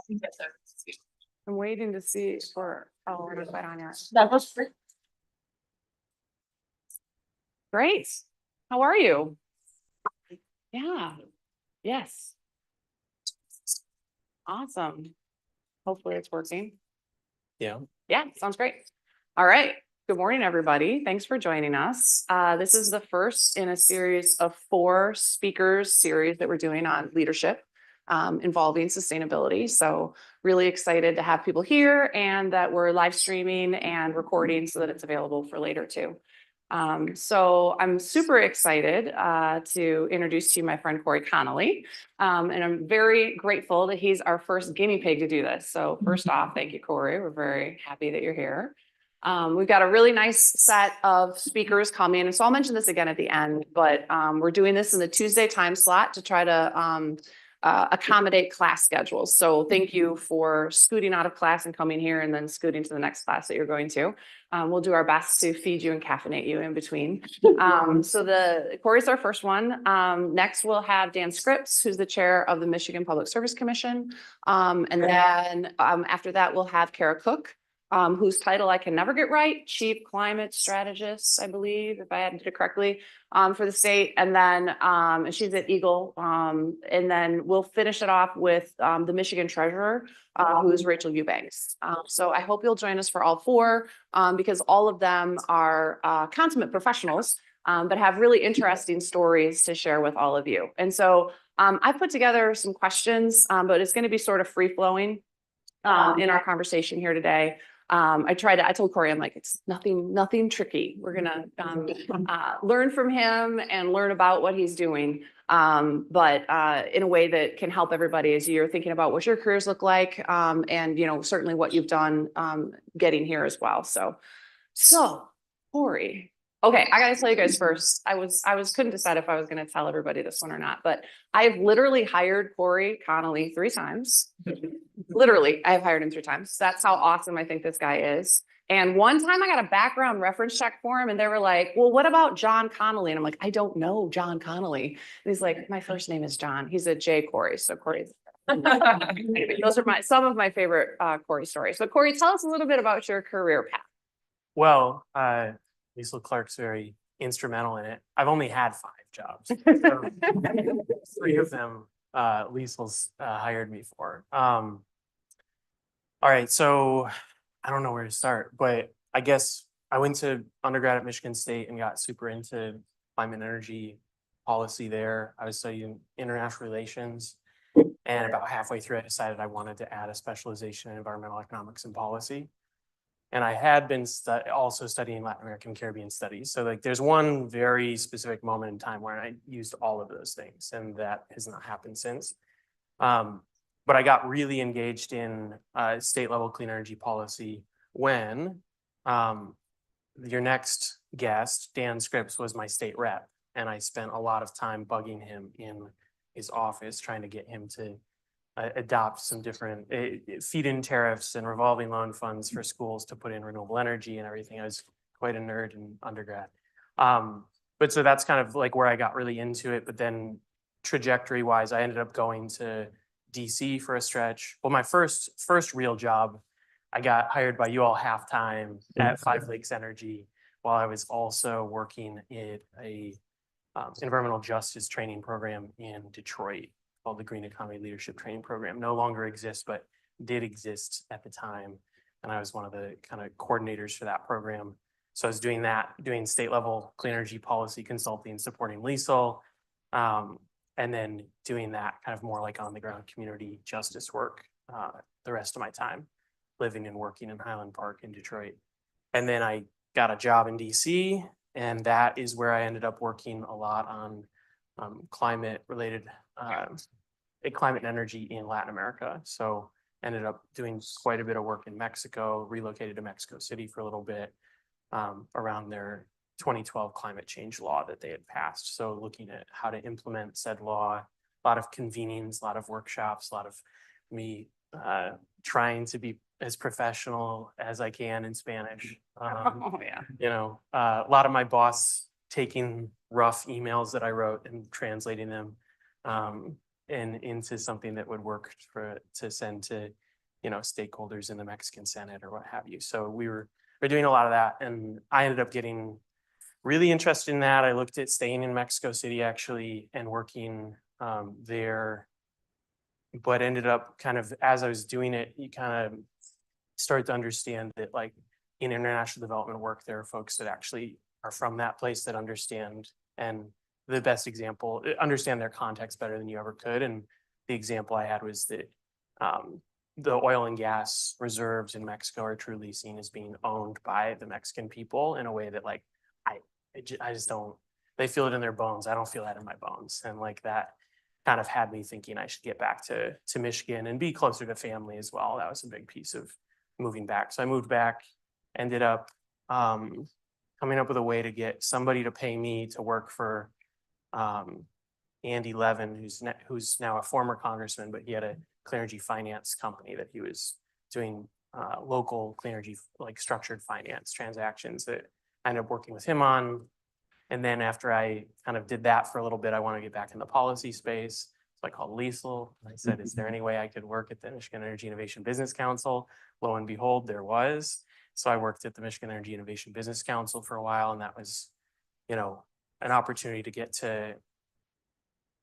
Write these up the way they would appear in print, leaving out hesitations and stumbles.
I'm waiting to see for, oh, we're gonna put on yet. That was free. Great. How are you? Yeah. Yes. Awesome. Hopefully it's working. Yeah. Yeah, sounds great. All right. Good morning, everybody. Thanks for joining us. This is the first in a series of 4 speakers series that we're doing on leadership involving sustainability. So really excited to have people here and that we're live streaming and recording so that it's available for later too. So I'm super excited to introduce to you my friend Cory Connolly. And I'm very grateful that he's our first guinea pig to do this. So first off, thank you, Cory. We're very happy that you're here. We've got a really nice set of speakers coming. And so I'll mention this again at the end, but we're doing this in the Tuesday time slot to try to accommodate class schedules. So thank you for scooting out of class and coming here and then scooting to the next class that you're going to. We'll do our best to feed you and caffeinate you in between. So Cory's our first one. Next we'll have Dan Scripps, who's the chair of the Michigan Public Service Commission. And then after that, we'll have Kara Cook, whose title I can never get right, Chief Climate Strategist, I believe, if I had it correctly, for the state. And then she's at EGLE. And then we'll finish it off with the Michigan Treasurer, who is Rachel Eubanks. So I hope you'll join us for all 4, because all of them are consummate professionals, but have really interesting stories to share with all of you. And so I put together some questions, but it's going to be sort of free flowing in our conversation here today. I told Cory, I'm like, it's nothing tricky. We're gonna learn from him and learn about what he's doing, but in a way that can help everybody as you're thinking about what your careers look like, and certainly what you've done getting here as well. So Cory. Okay, I gotta tell you guys first, I couldn't decide if I was gonna tell everybody this one or not, but I've literally hired Cory Connolly 3 times. Literally, I've hired him 3 times. That's how awesome I think this guy is. And one time I got a background reference check for him and they were like, well, what about John Connolly? And I'm like, I don't know John Connolly. And he's like, my first name is John. He's a J Cory. So Cory's. Those are some of my favorite Cory stories. So Cory, tell us a little bit about your career path. Well, Liesl Clark's very instrumental in it. I've only had 5 jobs. So 3 of them Liesl's hired me for. All right, so I don't know where to start, but I guess I went to undergrad at Michigan State and got super into climate and energy policy there. I was studying international relations, and about halfway through, I decided I wanted to add a specialization in environmental economics and policy. And I had been also studying Latin American Caribbean studies. So like there's one very specific moment in time where I used all of those things, and that has not happened since. But I got really engaged in state level clean energy policy when your next guest, Dan Scripps, was my state rep. And I spent a lot of time bugging him in his office, trying to get him to adopt some different feed-in tariffs and revolving loan funds for schools to put in renewable energy and everything. I was quite a nerd in undergrad. But so that's kind of like where I got really into it. But then trajectory-wise, I ended up going to DC for a stretch. Well, my first real job, I got hired by you all half-time at 5 Lakes Energy while I was also working at a environmental justice training program in Detroit called the Green Economy Leadership Training Program. No longer exists, but did exist at the time. And I was one of the kind of coordinators for that program. So I was doing that, doing state level clean energy policy consulting, supporting Liesl, and then doing that kind of more like on the ground community justice work the rest of my time, living and working in Highland Park in Detroit. And then I got a job in DC, and that is where I ended up working a lot on climate related climate and energy in Latin America. So ended up doing quite a bit of work in Mexico, relocated to Mexico City for a little bit around their 2012 climate change law that they had passed. So looking at how to implement said law, a lot of convenings, a lot of workshops, a lot of me trying to be as professional as I can in Spanish. A lot of my boss taking rough emails that I wrote and translating them. and into something that would work to send to, stakeholders in the Mexican Senate or what have you. So we're doing a lot of that, and I ended up getting really interested in that. I looked at staying in Mexico City actually and working there, but ended up kind of, as I was doing it, you kind of start to understand that like in international development work, there are folks that actually are from that place that understand, and the best example, understand their context better than you ever could. And the example I had was that the oil and gas reserves in Mexico are truly seen as being owned by the Mexican people in a way that like I just don't, they feel it in their bones. I don't feel that in my bones. And like that kind of had me thinking I should get back to Michigan and be closer to family as well. That was a big piece of moving back. So I moved back, ended up coming up with a way to get somebody to pay me to work for Andy Levin, who's now a former congressman, but he had a clean energy finance company that he was doing local clean energy, like structured finance transactions that I ended up working with him on. And then after I kind of did that for a little bit, I want to get back in the policy space. So I called Liesl. I said, is there any way I could work at the Michigan Energy Innovation Business Council? Lo and behold, there was. So I worked at the Michigan Energy Innovation Business Council for a while, and that was, an opportunity to get to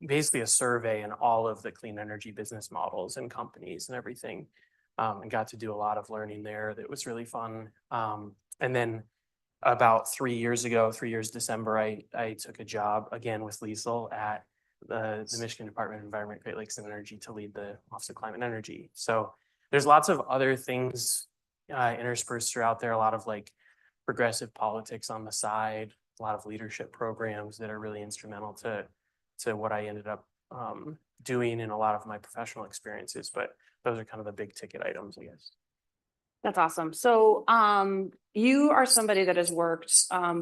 basically a survey in all of the clean energy business models and companies and everything, and got to do a lot of learning there. That was really fun. And then about 3 years ago, 3 years December, I took a job again with Liesl at the Michigan Department of Environment, Great Lakes and Energy to lead the Office of Climate and Energy. So there's lots of other things interspersed throughout there, a lot of like progressive politics on the side, a lot of leadership programs that are really instrumental to what I ended up doing in a lot of my professional experiences. But those are kind of the big ticket items, I guess. That's awesome. So you are somebody that has worked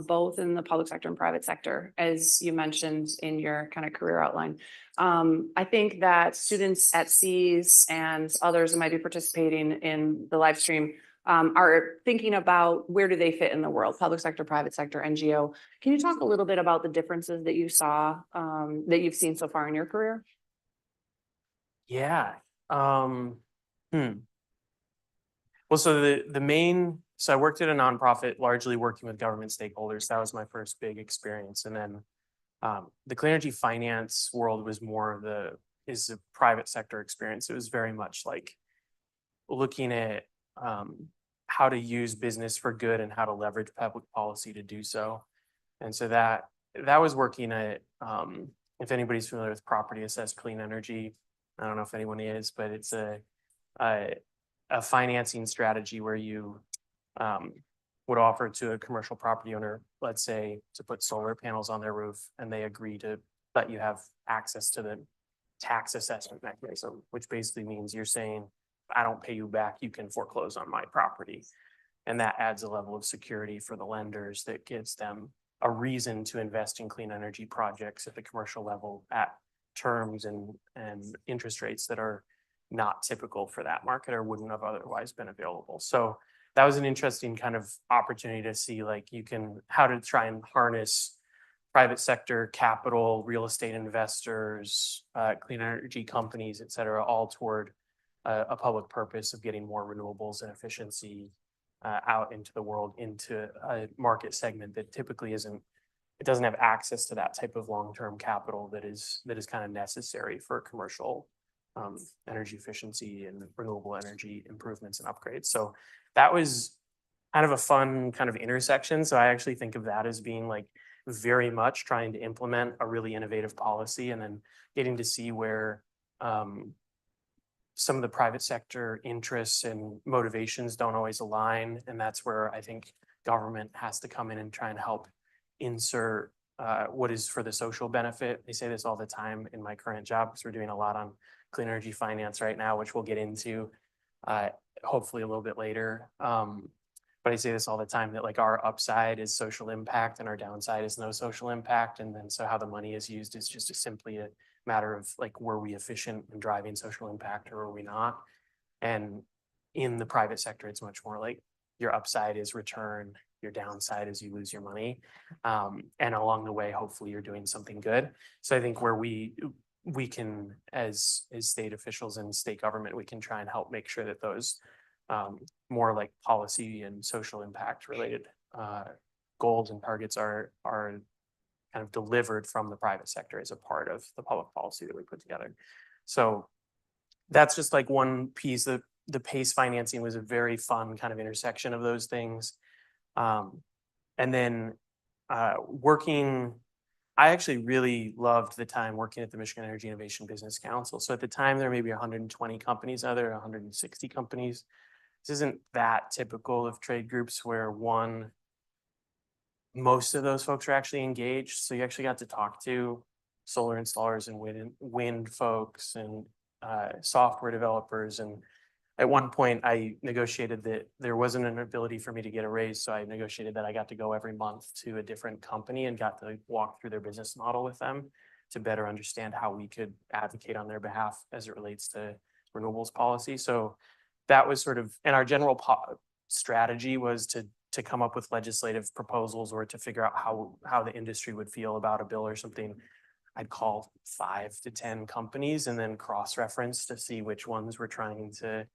both in the public sector and private sector, as you mentioned in your kind of career outline. I think that students at SEAS and others that might be participating in the live stream are thinking about where do they fit in the world, public sector, private sector, NGO. Can you talk a little bit about the differences that you saw, that you've seen so far in your career? Yeah. Well, so so I worked at a nonprofit, largely working with government stakeholders. That was my first big experience. And then the clean energy finance world was is a private sector experience. It was very much like looking at how to use business for good and how to leverage public policy to do so. And so that was working at, if anybody's familiar with property assessed clean energy, I don't know if anyone is, but it's a financing strategy where you would offer to a commercial property owner, let's say, to put solar panels on their roof, and they agree to let you have access to the tax assessment mechanism, which basically means you're saying, I don't pay you back, you can foreclose on my property. And that adds a level of security for the lenders that gives them a reason to invest in clean energy projects at the commercial level at terms and interest rates that are not typical for that market or wouldn't have otherwise been available. So that was an interesting kind of opportunity to see like how to try and harness private sector capital, real estate investors, clean energy companies, et cetera, all toward a public purpose of getting more renewables and efficiency out into the world, into a market segment that typically it doesn't have access to that type of long-term capital that is kind of necessary for commercial energy efficiency and renewable energy improvements and upgrades. So that was kind of a fun kind of intersection. So I actually think of that as being like very much trying to implement a really innovative policy and then getting to see where some of the private sector interests and motivations don't always align. And that's where I think government has to come in and try and help insert what is for the social benefit. They say this all the time in my current job because we're doing a lot on clean energy finance right now, which we'll get into hopefully a little bit later. But I say this all the time that like our upside is social impact and our downside is no social impact. And then so how the money is used is just simply a matter of like, were we efficient in driving social impact or were we not? And in the private sector, it's much more like your upside is return, your downside is you lose your money. And along the way, hopefully you're doing something good. So I think where we we can, as state officials and state government, we can try and help make sure that those more like policy and social impact related goals and targets are kind of delivered from the private sector as a part of the public policy that we put together. So that's just like one piece. The PACE financing was a very fun kind of intersection of those things. And then working, I actually really loved the time working at the Michigan Energy Innovation Business Council. So at the time, there may be 120 companies, now there are 160 companies. This isn't that typical of trade groups where most of those folks are actually engaged. So you actually got to talk to solar installers and wind folks and software developers. And at one point I negotiated that there wasn't an ability for me to get a raise. So I negotiated that I got to go every month to a different company and got to walk through their business model with them to better understand how we could advocate on their behalf as it relates to renewables policy. So that was sort of, and our general strategy was to come up with legislative proposals or to figure out how the industry would feel about a bill or something. I'd call 5 to 10 companies and then cross-reference to see which ones were trying to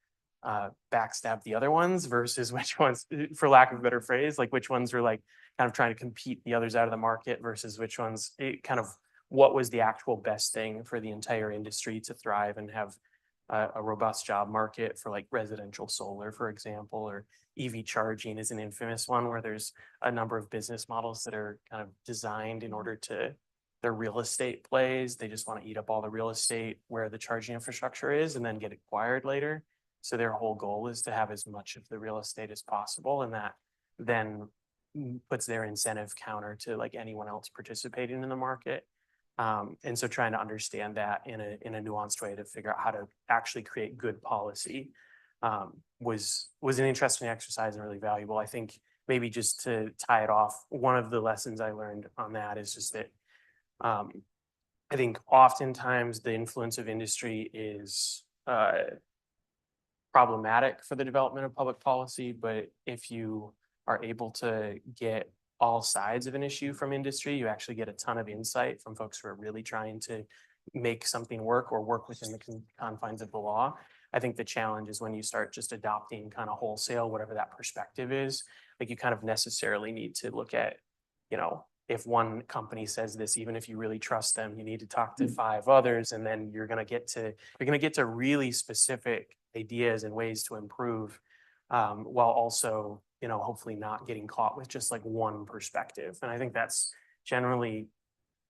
backstab the other ones versus which ones, for lack of a better phrase, like which ones were like kind of trying to compete the others out of the market versus which ones kind of what was the actual best thing for the entire industry to thrive and have a robust job market for like residential solar, for example, or EV charging is an infamous one where there's a number of business models that are kind of designed in order to their real estate plays. They just want to eat up all the real estate where the charging infrastructure is and then get acquired later. So their whole goal is to have as much of the real estate as possible. And that then puts their incentive counter to like anyone else participating in the market. And so trying to understand that in a nuanced way to figure out how to actually create good policy was an interesting exercise and really valuable. I think maybe just to tie it off, one of the lessons I learned on that is just that I think oftentimes the influence of industry is problematic for the development of public policy, but if you are able to get all sides of an issue from industry, you actually get a ton of insight from folks who are really trying to make something work or work within the confines of the law. I think the challenge is when you start just adopting kind of wholesale, whatever that perspective is, like you kind of necessarily need to look at, if one company says this, even if you really trust them, you need to talk to 5 others, and then you're going to get to really specific ideas and ways to improve, while also hopefully not getting caught with just like one perspective. And I think that's generally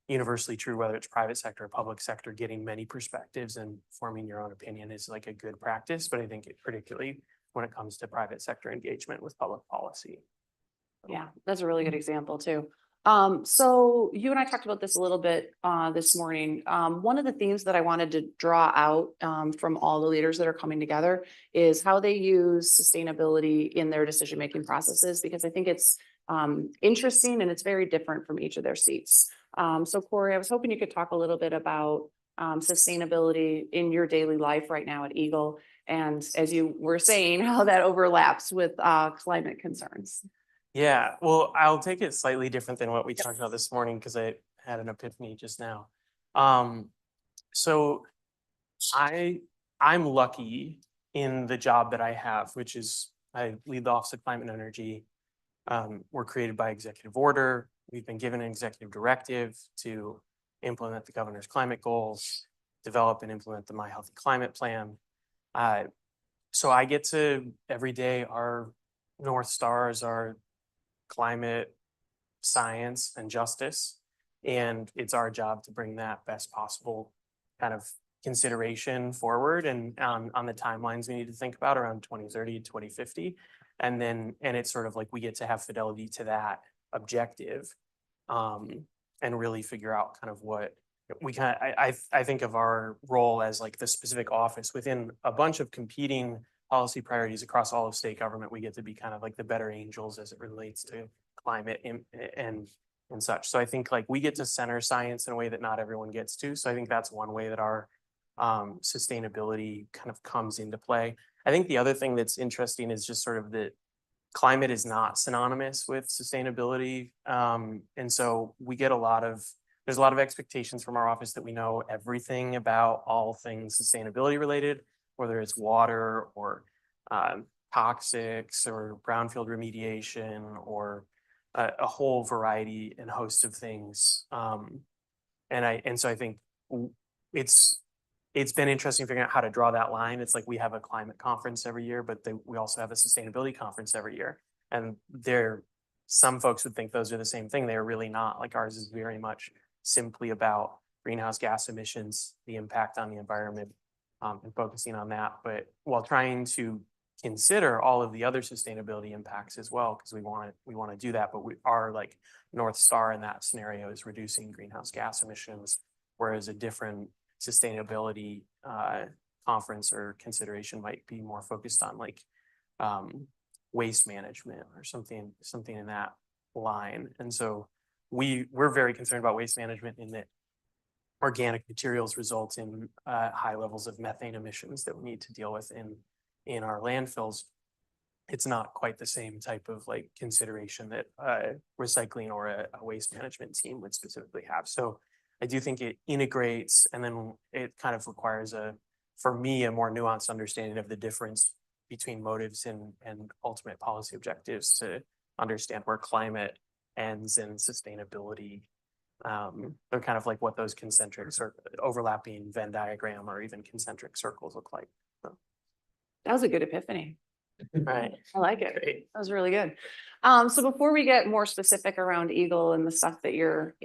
universally true, whether it's private sector or public sector. Getting many perspectives and forming your own opinion is like a good practice, but I think particularly when it comes to private sector engagement with public policy. Yeah, that's a really good example too. So you and I talked about this a little bit this morning. One of the themes that I wanted to draw out from all the leaders that are coming together is how they use sustainability in their decision-making processes, because I think it's interesting and it's very different from each of their seats. So Cory, I was hoping you could talk a little bit about sustainability in your daily life right now at EGLE, and as you were saying, how that overlaps with climate concerns. Yeah, well, I'll take it slightly different than what we talked about this morning because I had an epiphany just now. So I'm lucky in the job that I have, which is I lead the Office of Climate and Energy. We're created by executive order. We've been given an executive directive to implement the governor's climate goals, develop and implement the My Healthy Climate Plan. So I get to every day, our North Stars are climate, science, and justice. And it's our job to bring that best possible kind of consideration forward and on the timelines we need to think about around 2030 and 2050. And it's sort of like we get to have fidelity to that objective and really figure out kind of what we I think of our role as like the specific office within a bunch of competing policy priorities across all of state government. We get to be kind of like the better angels as it relates to climate and such. So I think like we get to center science in a way that not everyone gets to. So I think that's one way that our sustainability kind of comes into play. I think the other thing that's interesting is just sort of that climate is not synonymous with sustainability. And so we get a lot of there's a lot of expectations from our office that we know everything about all things sustainability related, whether it's water or toxics or brownfield remediation or a whole variety and host of things. And so I think it's been interesting figuring out how to draw that line. It's like we have a climate conference every year, but we also have a sustainability conference every year. And some folks would think those are the same thing. They're really not. Like ours is very much simply about greenhouse gas emissions, the impact on the environment, and focusing on that. But while trying to consider all of the other sustainability impacts as well, because we want to do that. But our like North Star in that scenario is reducing greenhouse gas emissions, whereas a different sustainability conference or consideration might be more focused on like waste management or something in that line. And so we're very concerned about waste management in that organic materials result in high levels of methane emissions that we need to deal with in our landfills. It's not quite the same type of like consideration that recycling or a waste management team would specifically have. So I do think it integrates, and then it kind of requires for me, a more nuanced understanding of the difference between motives and ultimate policy objectives to understand where climate ends and sustainability. They're kind of like what those concentric or overlapping Venn diagram or even concentric circles look like. So. That was a good epiphany. Right. I like it. Great. That was really good. So before we get more specific around EGLE and the stuff that you're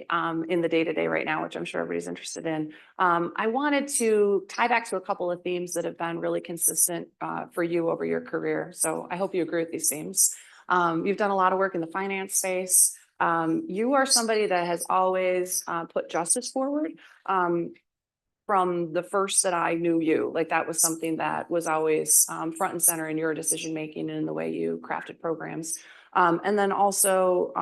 in the day-to-day right now, which I'm sure everybody's interested in, I wanted to tie back to a couple of themes that have been really consistent for you over your career. So I hope you agree with these themes. You've done a lot of work in the finance space. You are somebody that has always put justice forward. From the first that I knew you, like that was something that was always front and center in your decision making and in the way you crafted programs. And then also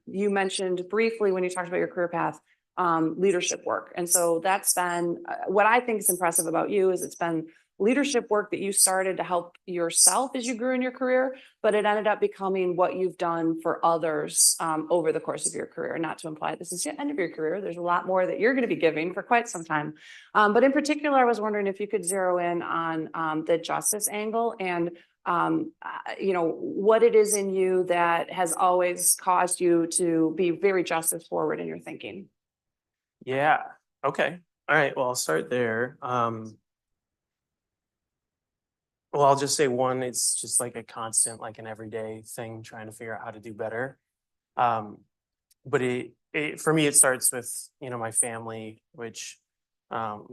you mentioned briefly when you talked about your career path, leadership work. And so that's been what I think is impressive about you is it's been leadership work that you started to help yourself as you grew in your career, but it ended up becoming what you've done for others over the course of your career. Not to imply this is the end of your career. There's a lot more that you're going to be giving for quite some time. But in particular, I was wondering if you could zero in on the justice angle and what it is in you that has always caused you to be very justice forward in your thinking. Yeah. Okay. All right. Well, I'll start there. Well, I'll just say one, it's just like a constant, like an everyday thing, trying to figure out how to do better. But for me, it starts with, my family, which, so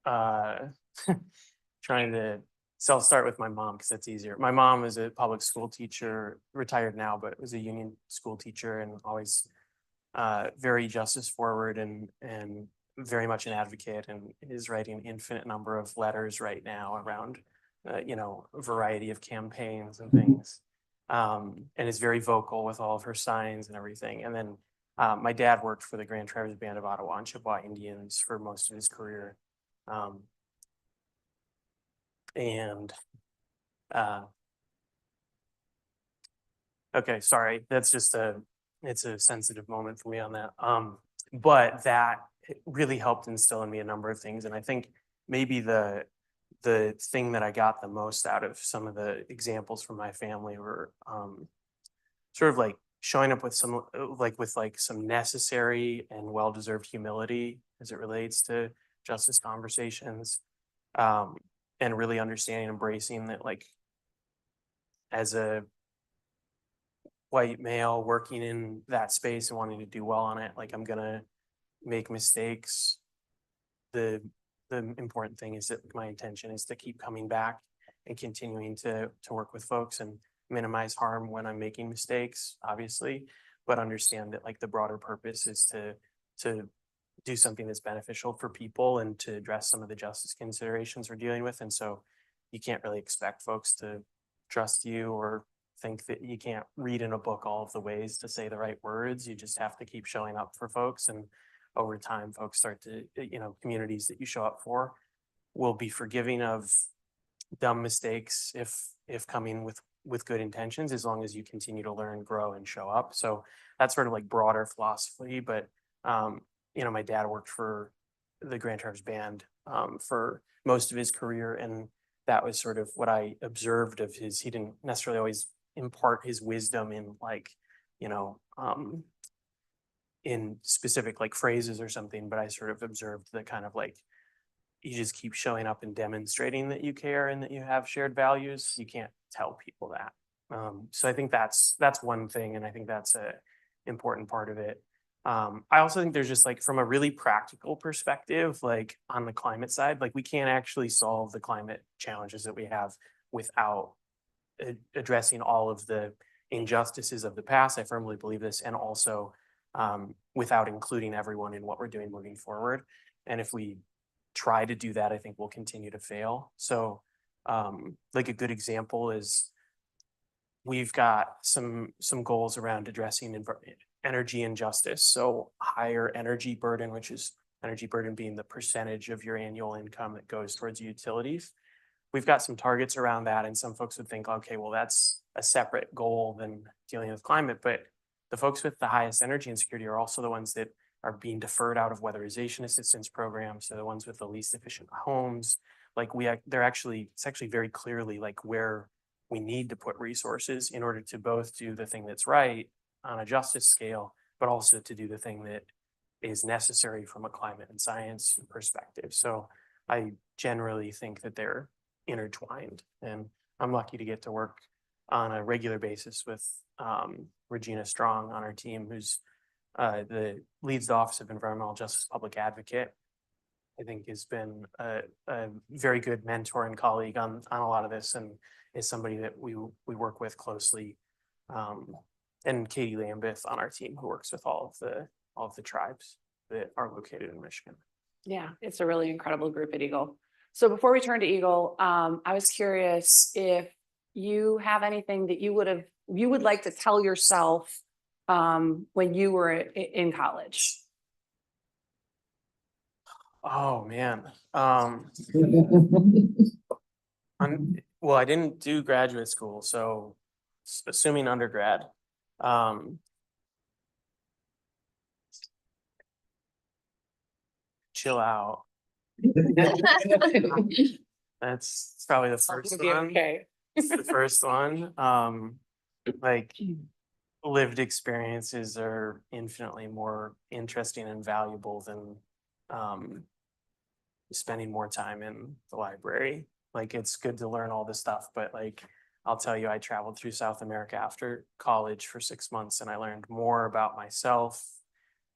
I'll start with my mom because that's easier. My mom is a public school teacher, retired now, but was a union school teacher and always very justice forward and very much an advocate, and is writing an infinite number of letters right now around, a variety of campaigns and things, and is very vocal with all of her signs and everything. And then my dad worked for the Grand Traverse Band of Ottawa and Chippewa Indians for most of his career. Okay, sorry, that's just it's a sensitive moment for me on that. But that really helped instill in me a number of things. And I think maybe the thing that I got the most out of some of the examples from my family were sort of like showing up with some necessary and well-deserved humility as it relates to justice conversations, and really understanding, embracing that, like, as a white male working in that space and wanting to do well on it, like, I'm gonna make mistakes. The important thing is that my intention is to keep coming back and continuing to work with folks and minimize harm when I'm making mistakes, obviously, but understand that, like, the broader purpose is to do something that's beneficial for people and to address some of the justice considerations we're dealing with. And so you can't really expect folks to trust you or think that you can't read in a book all of the ways to say the right words. You just have to keep showing up for folks. And over time, folks start to, communities that you show up for will be forgiving of dumb mistakes if coming with with good intentions, as long as you continue to learn, grow, and show up. So that's sort of like broader philosophy. But my dad worked for the Grand Traverse Band for most of his career, and that was sort of what I observed of his. He didn't necessarily always impart his wisdom in like, in specific like phrases or something, but I sort of observed the kind of like, you just keep showing up and demonstrating that you care and that you have shared values. You can't tell people that. So I think that's one thing, and I think that's a important part of it. I also think there's just like from a really practical perspective, like on the climate side, like we can't actually solve the climate challenges that we have without addressing all of the injustices of the past. I firmly believe this, and also without including everyone in what we're doing moving forward. And if we try to do that, I think we'll continue to fail. So like a good example is we've got some goals around addressing energy injustice. So higher energy burden, which is energy burden being the percentage of your annual income that goes towards utilities. We've got some targets around that, and some folks would think, okay, well, that's a separate goal than dealing with climate. But the folks with the highest energy insecurity are also the ones that are being deferred out of weatherization assistance programs. So the ones with the least efficient homes, like it's actually very clearly like where we need to put resources in order to both do the thing that's right on a justice scale, but also to do the thing that is necessary from a climate and science perspective. So I generally think that they're intertwined, and I'm lucky to get to work on a regular basis with Regina Strong on our team, who's leads the Office of Environmental Justice Public Advocate. I think has been a very good mentor and colleague on a lot of this, and is somebody that we work with closely. And Katie Lambeth on our team, who works with all of the tribes that are located in Michigan. Yeah, it's a really incredible group at EGLE. So before we turn to EGLE, I was curious if you have anything that you would like to tell yourself when you were in college. Oh man. Well, I didn't do graduate school, so assuming undergrad. Chill out. That's probably the first one. Okay. The first one. Like lived experiences are infinitely more interesting and valuable than spending more time in the library. Like it's good to learn all this stuff, but like I'll tell you, I traveled through South America after college for 6 months, and I learned more about myself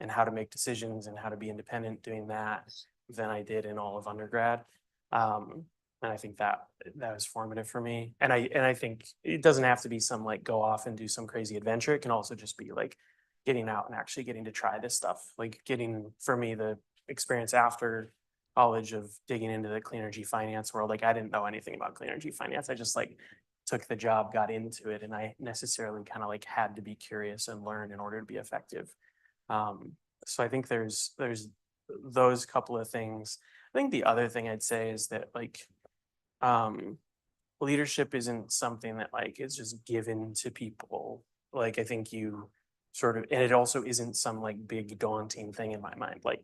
and how to make decisions and how to be independent doing that than I did in all of undergrad. And I think that was formative for me. And I think it doesn't have to be some like go off and do some crazy adventure. It can also just be like getting out and actually getting to try this stuff. Like getting, for me, the experience after college of digging into the clean energy finance world. Like I didn't know anything about clean energy finance. I just like took the job, got into it, and I necessarily kind of like had to be curious and learn in order to be effective. So I think there's those couple of things. I think the other thing I'd say is that like leadership isn't something that like is just given to people. Like I think you sort of, and it also isn't some like big daunting thing in my mind. Like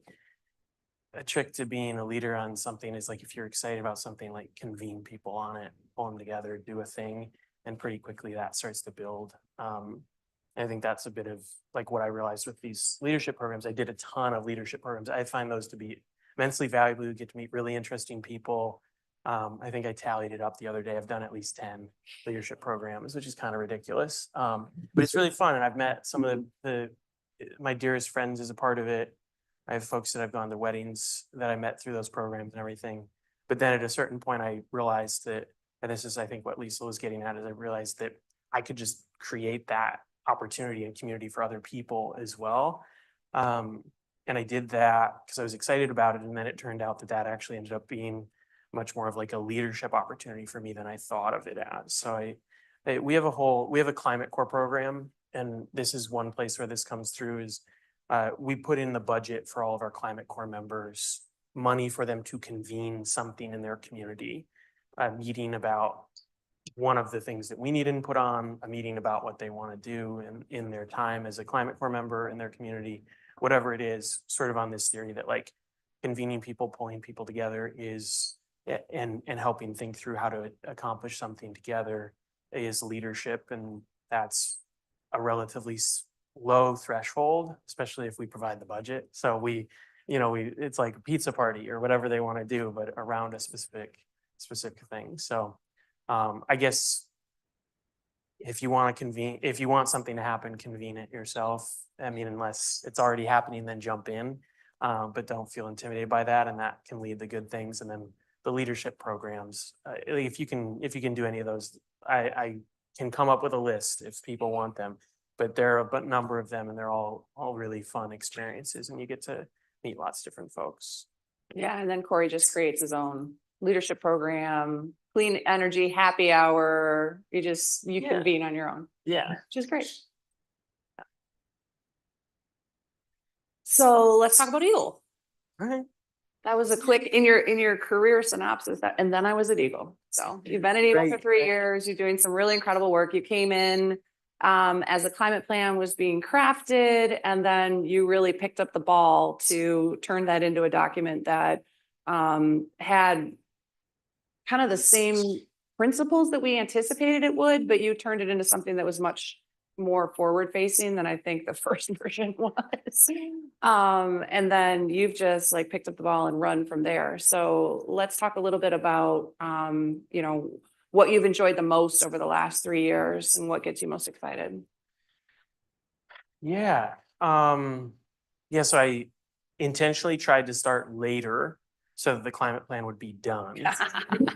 a trick to being a leader on something is like if you're excited about something, like convene people on it, pull them together, do a thing, and pretty quickly that starts to build. I think that's a bit of like what I realized with these leadership programs. I did a ton of leadership programs. I find those to be immensely valuable. You get to meet really interesting people. I think I tallied it up the other day. I've done at least 10 leadership programs, which is kind of ridiculous. But it's really fun. And I've met some of my dearest friends as a part of it. I have folks that I've gone to weddings that I met through those programs and everything. But then at a certain point, I realized that, and this is, I think, what Liesl was getting at, is I realized that I could just create that opportunity and community for other people as well. And I did that because I was excited about it. And then it turned out that actually ended up being much more of like a leadership opportunity for me than I thought of it as. So we have a climate core program, and this is one place where this comes through is we put in the budget for all of our climate core members money for them to convene something in their community, a meeting about one of the things that we need input on, a meeting about what they want to do in their time as a climate corps member in their community, whatever it is, sort of on this theory that like convening people, pulling people together is and helping think through how to accomplish something together is leadership. And that's a relatively low threshold, especially if we provide the budget. So it's like a pizza party or whatever they want to do, but around a specific thing. So I guess if you want to convene, if you want something to happen, convene it yourself. I mean, unless it's already happening, then jump in, but don't feel intimidated by that, and that can lead to good things. And then the leadership programs, if you can do any of those, I can come up with a list if people want them. But there are a number of them, and they're all really fun experiences, and you get to meet lots of different folks. Yeah, and then Cory just creates his own leadership program, clean energy happy hour. You Yeah. convene on your own, Yeah. which is great. So let's talk about EGLE. All right. That was a quick in your career synopsis, and then I was at EGLE. So you've been at EGLE for Great. 3 years. You're doing some really incredible work. You came in as a climate plan was being crafted, and then you really picked up the ball to turn that into a document that had kind of the same principles that we anticipated it would, but you turned it into something that was much more forward facing than I think the first version was. And then you've just like picked up the ball and run from there. So let's talk a little bit about, what you've enjoyed the most over the last 3 years and what gets you most excited. Yeah. So I intentionally tried to start later so that the climate plan would be done.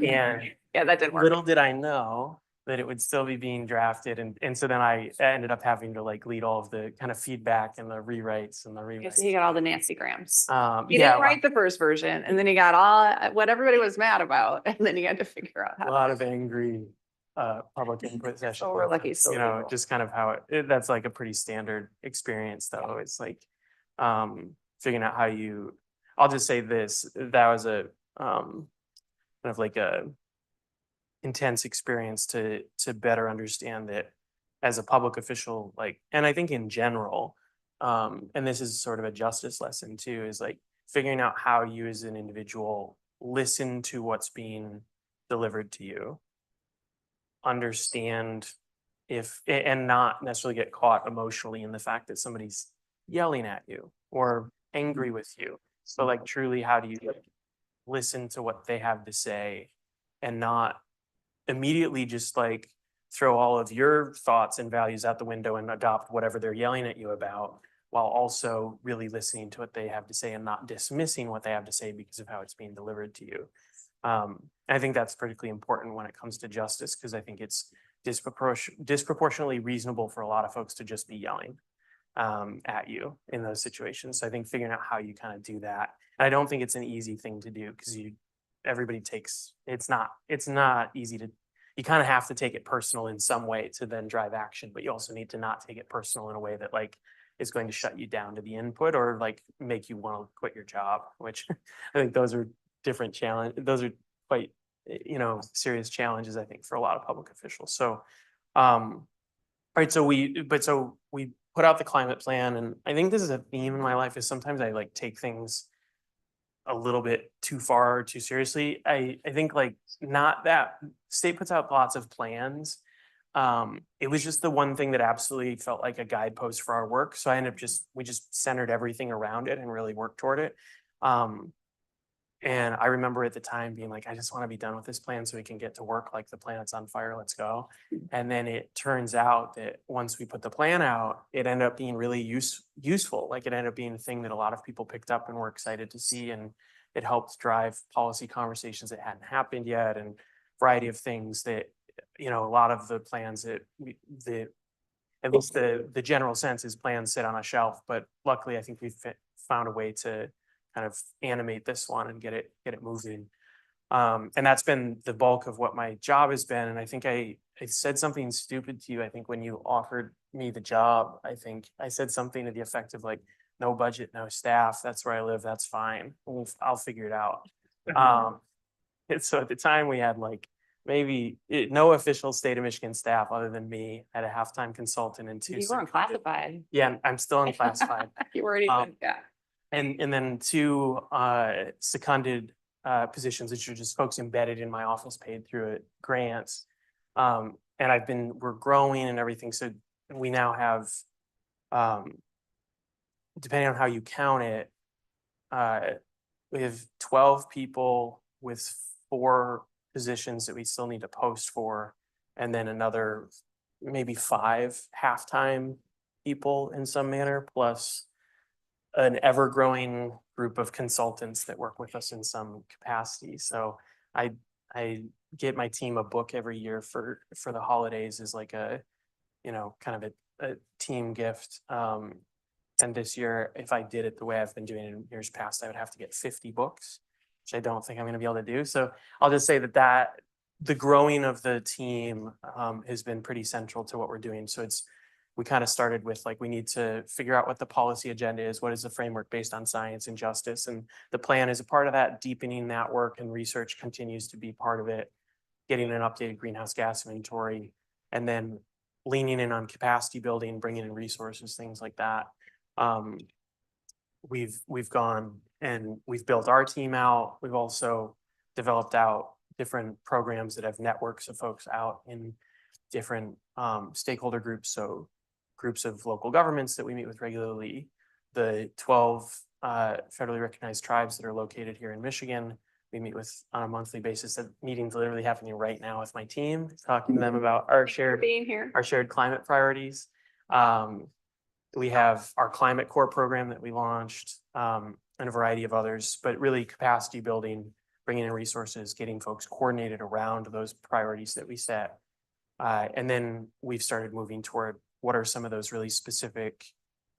And Yeah, that didn't work. little did I know that it would still be being drafted. And so then I ended up having to like lead all of the kind of feedback and the rewrites and the rewrites. He got all the Nancy Grams. He Yeah, didn't write the first version, and then he got all what everybody was mad about, and then he had to figure out how. a lot of angry public input sessions. So we're lucky still people. Just kind of how that's like a pretty standard experience though. It's like figuring out how I'll just say this, that was a kind of like a intense experience to better understand that as a public official, like, and I think in general, and this is sort of a justice lesson too, is like figuring out how you as an individual listen to what's being delivered to you, understand and not necessarily get caught emotionally in the fact that somebody's yelling at you or angry with you. So like truly, how do you listen to what they have to say and not immediately just like throw all of your thoughts and values out the window and adopt whatever they're yelling at you about, while also really listening to what they have to say and not dismissing what they have to say because of how it's being delivered to you. I think that's critically important when it comes to justice, because I think it's disproportionately reasonable for a lot of folks to just be yelling at you in those situations. So I think figuring out how you kind of do that. And I don't think it's an easy thing to do, because it's not easy to, you kind of have to take it personal in some way to then drive action, but you also need to not take it personal in a way that like is going to shut you down to the input or like make you want to quit your job, which I think those are different challenges. Those are quite, serious challenges, I think, for a lot of public officials. So, right. So we put out the climate plan, and I think this is a theme in my life, is sometimes I like take things a little bit too far or too seriously. I think like not that state puts out lots of plans. It was just the one thing that absolutely felt like a guidepost for our work. So we just centered everything around it and really worked toward it. And I remember at the time being like, I just want to be done with this plan so we can get to work, like the planet's on fire, let's go. And then it turns out that once we put the plan out, it ended up being really useful. Like it ended up being a thing that a lot of people picked up and were excited to see. And it helped drive policy conversations that hadn't happened yet, and a variety of things that, a lot of the plans that at least the general sense is plans sit on a shelf. But luckily, I think we've found a way to kind of animate this one and get it moving. And that's been the bulk of what my job has been. And I think I said something stupid to you. I think when you offered me the job, I think I said something to the effect of like, no budget, no staff, that's where I live, that's fine. I'll figure it out. And so at the time we had like no official state of Michigan staff other than me. I had a half-time consultant and two. You weren't classified. Yeah, I'm still unclassified. You weren't even, yeah. And then two seconded positions, which are just folks embedded in my office paid through grants. And we're growing and everything. So we now have, depending on how you count it, we have 12 people with 4 positions that we still need to post for, and then another maybe 5 half-time people in some manner, plus an ever-growing group of consultants that work with us in some capacity. So I get my team a book every year for the holidays as like a, kind of a team gift. And this year, if I did it the way I've been doing it in years past, I would have to get 50 books, which I don't think I'm going to be able to do. So I'll just say that the growing of the team has been pretty central to what we're doing. So we kind of started with like, we need to figure out what the policy agenda is. What is the framework based on science and justice? And the plan is a part of that. Deepening that work and research continues to be part of it. Getting an updated greenhouse gas inventory, and then leaning in on capacity building, bringing in resources, things like that. We've gone and we've built our team out. We've also developed out different programs that have networks of folks out in different stakeholder groups. So groups of local governments that we meet with regularly, the 12 federally recognized tribes that are located here in Michigan, we meet with on a monthly basis. That meeting's literally happening right now with my team, talking to them about our shared climate priorities. We have our Climate Core program that we launched, and a variety of others, but really capacity building, bringing in resources, getting folks coordinated around those priorities that we set. And then we've started moving toward what are some of those really specific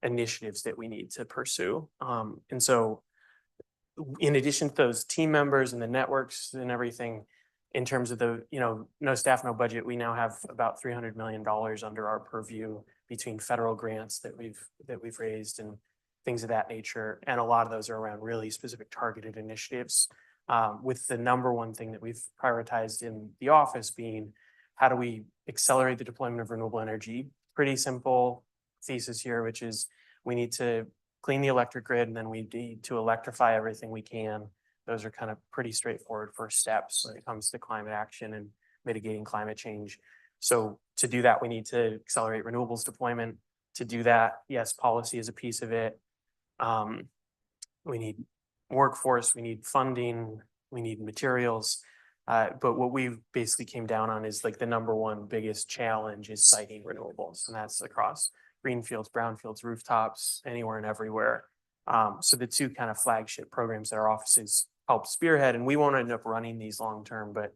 initiatives that we need to pursue. And so in addition to those team members and the networks and everything, in terms of the, no staff, no budget, we now have about $300 million under our purview between federal grants that we've raised and things of that nature. And a lot of those are around really specific targeted initiatives, with the number one thing that we've prioritized in the office being, how do we accelerate the deployment of renewable energy? Pretty simple thesis here, which is we need to clean the electric grid, and then we need to electrify everything we can. Those are kind of pretty straightforward first steps when it comes to climate action and mitigating climate change. So to do that, we need to accelerate renewables deployment. To do that, yes, policy is a piece of it. We need workforce, we need funding, we need materials. But what we basically came down on is like the number one biggest challenge is siting renewables, and that's across greenfields, brownfields, rooftops, anywhere and everywhere. So the two kind of flagship programs that our offices help spearhead, and we won't end up running these long term, but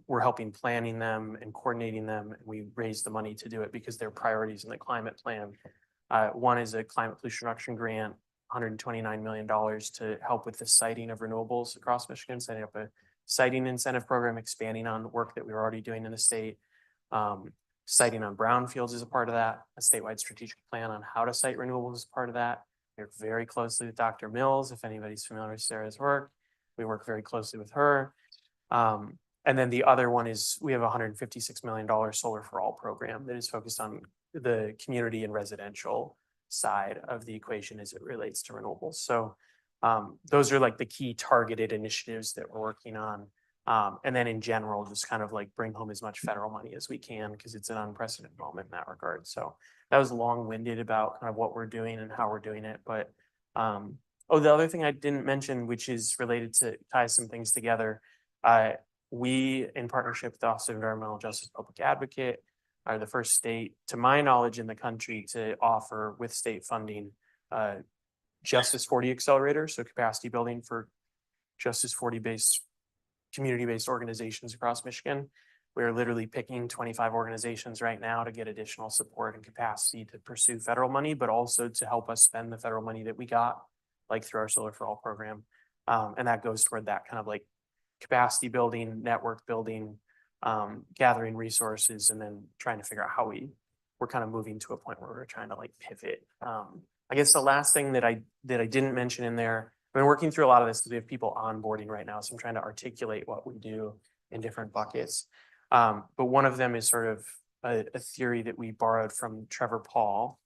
we're helping planning them and coordinating them. And we raise the money to do it because they're priorities in the climate plan. One is a climate pollution reduction grant, $129 million to help with the siting of renewables across Michigan, setting up a siting incentive program, expanding on work that we were already doing in the state. Siting on brownfields is a part of that. A statewide strategic plan on how to site renewables is part of that. We work very closely with Dr. Mills. If anybody's familiar with Sarah's work, we work very closely with her. And then the other one is we have a $156 million Solar for All program that is focused on the community and residential side of the equation as it relates to renewables. So those are like the key targeted initiatives that we're working on. And then in general, just kind of like bring home as much federal money as we can, because it's an unprecedented moment in that regard. So that was long-winded about kind of what we're doing and how we're doing it. But the other thing I didn't mention, which is related to tie some things together, we, in partnership with the Office of Environmental Justice Public Advocate, are the first state, to my knowledge, in the country to offer, with state funding, Justice 40 Accelerator, so capacity building for Justice 40 based community-based organizations across Michigan. We're literally picking 25 organizations right now to get additional support and capacity to pursue federal money, but also to help us spend the federal money that we got, like through our Solar for All program. And that goes toward that kind of like capacity building, network building, gathering resources, and then trying to figure out how we're kind of moving to a point where we're trying to like pivot. I guess the last thing that I didn't mention in there, I've been working through a lot of this because we have people onboarding right now. So I'm trying to articulate what we do. in different buckets. But one of them is sort of a theory that we borrowed from Trevor Paul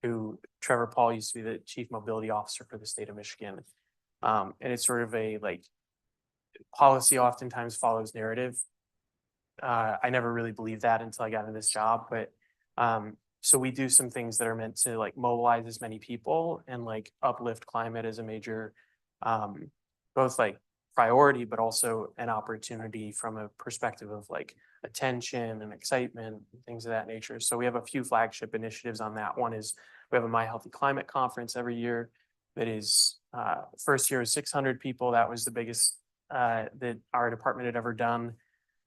used to be the chief mobility officer for the state of Michigan. And it's sort of a like policy oftentimes follows narrative. I never really believed that until I got in this job, but so we do some things that are meant to like mobilize as many people and like uplift climate as a major both like priority, but also an opportunity from a perspective of like attention and excitement and things of that nature. So we have a few flagship initiatives on that. One is we have a My Healthy Climate conference every year that is first year was 600 people. That was the biggest that our department had ever done.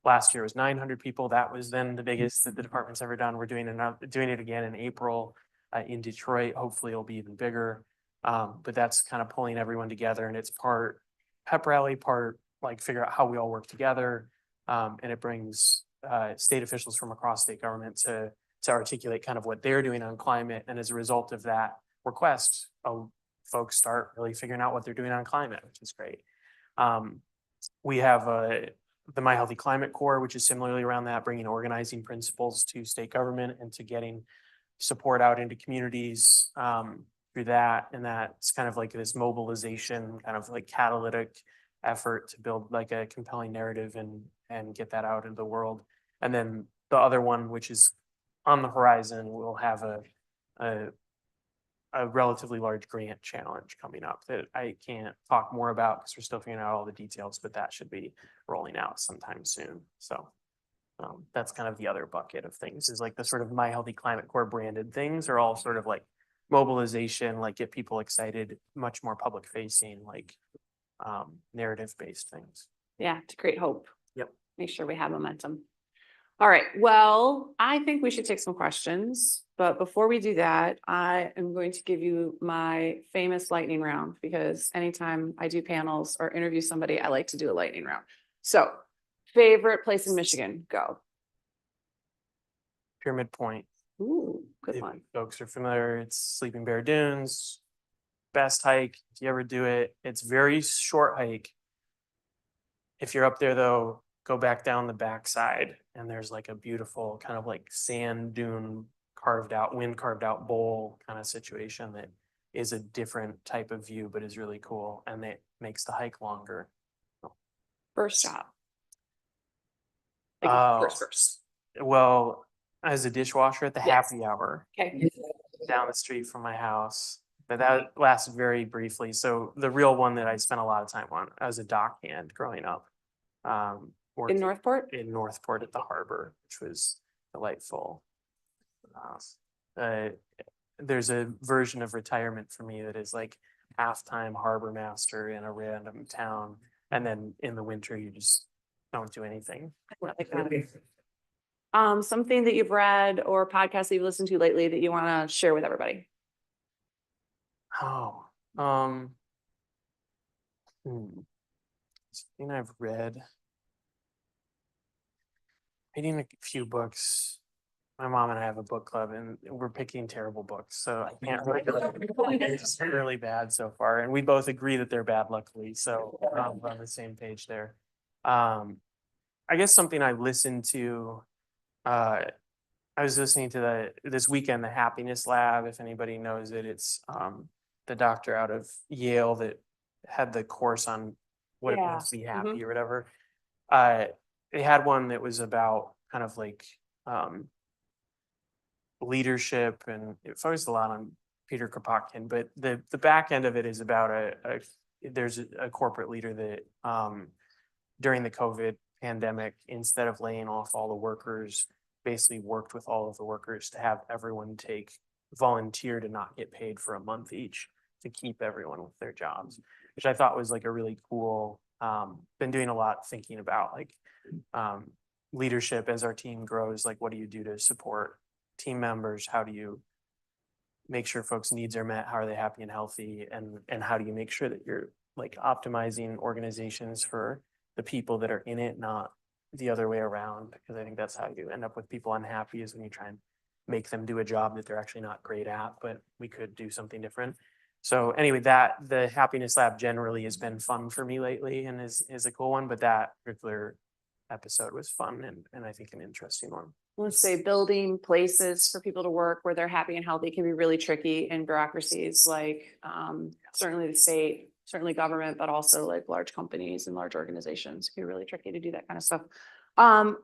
Last year was 900 people. That was then the biggest that the department's ever done. We're doing it again in April in Detroit. Hopefully it'll be even bigger. But that's kind of pulling everyone together, and it's part pep rally, part like figure out how we all work together. And it brings state officials from across state government to articulate kind of what they're doing on climate. And as a result of that request, folks start really figuring out what they're doing on climate, which is great. We have the My Healthy Climate Corps, which is similarly around that, bringing organizing principles to state government and to getting support out into communities through that. And that's kind of like this mobilization, kind of like catalytic effort to build like a compelling narrative and get that out into the world. And then the other one, which is on the horizon, we'll have a relatively large grant challenge coming up that I can't talk more about because we're still figuring out all the details, but that should be rolling out sometime soon. So that's kind of the other bucket of things, is like the sort of My Healthy Climate Corps branded things are all sort of like mobilization, like get people excited, much more public facing, like narrative based things. Yeah, to create hope. Yep. Make sure we have momentum. All right, well, I think we should take some questions, but before we do that, I am going to give you my famous lightning round, because anytime I do panels or interview somebody, I like to do a lightning round. So, favorite place in Michigan? Go. Pyramid Point. Ooh, good If one. folks are familiar, it's Sleeping Bear Dunes. Best hike if you ever do it. It's very short hike. If you're up there though, go back down the backside and there's like a beautiful kind of like sand dune wind carved out bowl kind of situation that is a different type of view, but is really cool, and it makes the hike longer. First job. First. Well, as a dishwasher at the Yes. happy hour Okay. down the street from my house, but that lasted very briefly. So the real one that I spent a lot of time on as a dock hand growing up, In working Northport? in Northport at the harbor, which was delightful. There's a version of retirement for me that is like half-time harbor master in a random town, and then in the winter you just don't do anything. Like that. Something that you've read or podcast that you've listened to lately that you want to share with everybody? Something I've read. Reading a few books. My mom and I have a book club, and we're picking terrible books, so I can't really. It's really bad so far, and we both agree that they're bad, luckily. So we're on the same page there. I guess something I listened to. I was listening to this weekend, the Happiness Lab. If anybody knows it, it's the doctor out of Yale that had the course on what it means to be happy or whatever. They had one that was about kind of like leadership, and it focused a lot on Peter Kropotkin, but the back end of it is about there's a corporate leader that during the COVID pandemic, instead of laying off all the workers, basically worked with all of the workers to have everyone volunteer to not get paid for a month each to keep everyone with their jobs, which I thought was like a really cool, been doing a lot thinking about like leadership as our team grows, like what do you do to support team members? How do you make sure folks' needs are met? How are they happy and healthy? And how do you make sure that you're like optimizing organizations for the people that are in it, not the other way around? Because I think that's how you end up with people unhappy, is when you try and make them do a job that they're actually not great at, but we could do something different. So anyway, the Happiness Lab generally has been fun for me lately and is a cool one, but that particular episode was fun and I think an interesting one. Let's say building places for people to work where they're happy and healthy can be really tricky in bureaucracies like certainly the state, certainly government, but also like large companies and large organizations. It can be really tricky to do that kind of stuff.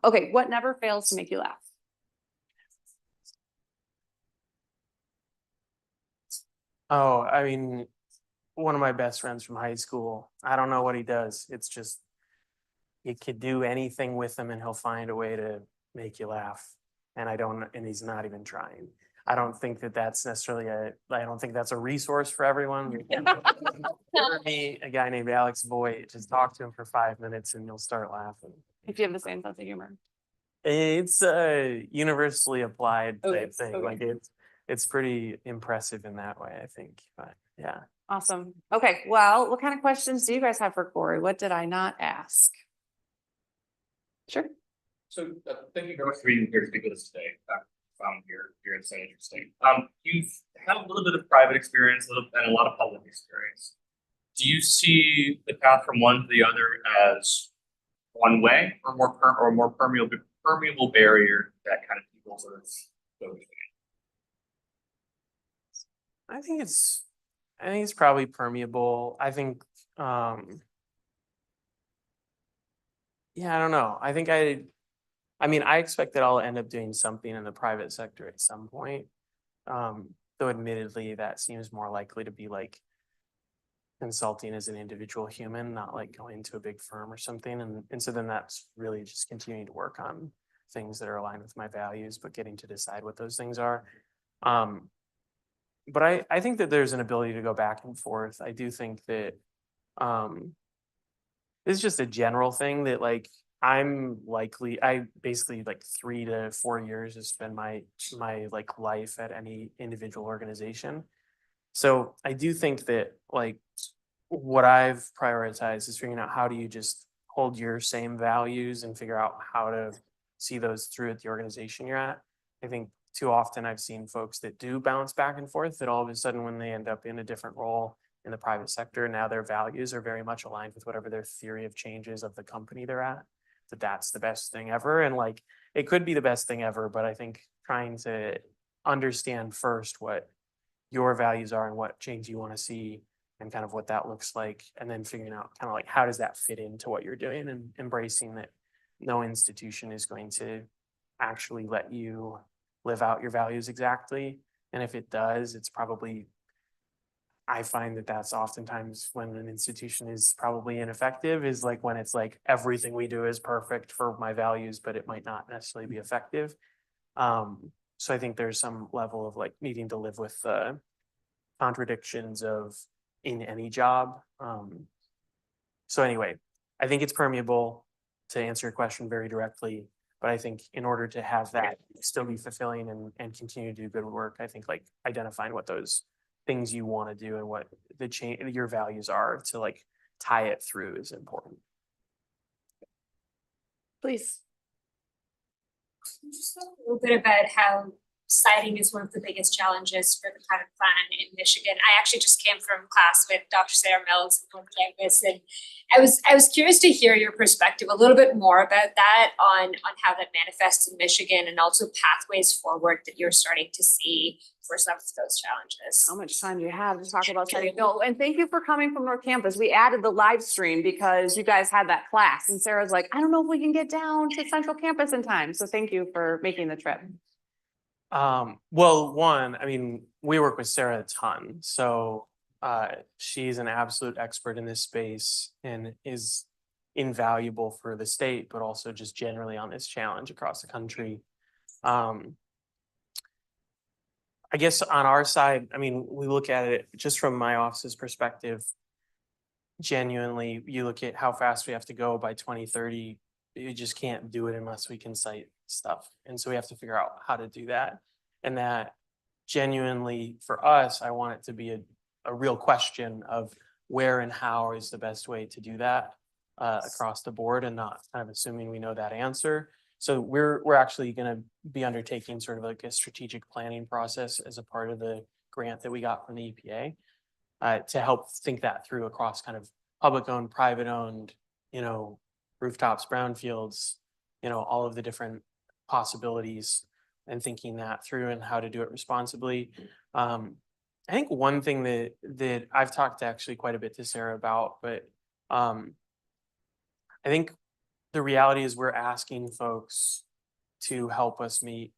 Okay, what never fails to make you laugh? Oh, I mean, one of my best friends from high school. I don't know what he does. It's just you could do anything with him and he'll find a way to make you laugh. And he's not even trying. I don't think that that's necessarily I don't think that's a resource for everyone. For me, a guy named Alex Voigt, just talk to him for 5 minutes and you'll start laughing. If you have the same sense of humor. It's a universally applied Okay, type thing. okay. Like it's pretty impressive in that way, I think. But yeah. Awesome. Okay, well, what kind of questions do you guys have for Cory? What did I not ask? Sure. So thank you very much for being here to speak with us today. Found your insight interesting. You've had a little bit of private experience and a lot of public experience. Do you see the path from one to the other as one way, or more permeable barrier that kind of people sort of go between? I think it's probably permeable. I think yeah, I don't know. I mean, I expect that I'll end up doing something in the private sector at some point. Though admittedly that seems more likely to be like consulting as an individual human, not like going to a big firm or something. And so then that's really just continuing to work on things that are aligned with my values, but getting to decide what those things are. But I think that there's an ability to go back and forth. I do think that it's just a general thing that like I basically like 3 to 4 years has been my like life at any individual organization. So I do think that like what I've prioritized is figuring out how do you just hold your same values and figure out how to see those through at the organization you're at. I think too often I've seen folks that do bounce back and forth, that all of a sudden when they end up in a different role in the private sector, now their values are very much aligned with whatever their theory of changes of the company they're at, that's the best thing ever. And like, it could be the best thing ever, but I think trying to understand first what your values are and what change you want to see and kind of what that looks like, and then figuring out kind of like how does that fit into what you're doing, and embracing that no institution is going to actually let you live out your values exactly. And if it does, it's probably, I find that that's oftentimes when an institution is probably ineffective, is like when it's like everything we do is perfect for my values, but it might not necessarily be effective. So I think there's some level of like needing to live with the contradictions of in any job. So anyway, I think it's permeable, to answer your question very directly. But I think in order to have that still be fulfilling and continue to do good work, I think like identifying what those things you want to do and what your values are to like tie it through is important. Please. Just talk a little bit about how siting is one of the biggest challenges for the private plan in Michigan. I actually just came from class with Dr. Sarah Mills on campus, and I was curious to hear your perspective a little bit more about that on how that manifests in Michigan, and also pathways forward that you're starting to see for some of those challenges. How much time do you have to talk about siting? No, and thank you for coming from North Campus. We added the live stream because you guys had that class, and Sarah's like, I don't know if we can get down to Central Campus in time. So thank you for making the trip. Well, one, I mean, we work with Sarah a ton. So she's an absolute expert in this space and is invaluable for the state, but also just generally on this challenge across the country. I guess on our side, I mean, we look at it just from my office's perspective. Genuinely, you look at how fast we have to go by 2030. You just can't do it unless we can cite stuff. And so we have to figure out how to do that. And that genuinely for us, I want it to be a real question of where and how is the best way to do that across the board, and not kind of assuming we know that answer. So we're actually going to be undertaking sort of like a strategic planning process as a part of the grant that we got from the EPA to help think that through across kind of public owned, private owned, rooftops, brownfields, all of the different possibilities and thinking that through and how to do it responsibly. I think one thing that I've talked actually quite a bit to Sarah about, but I think the reality is we're asking folks to help us meet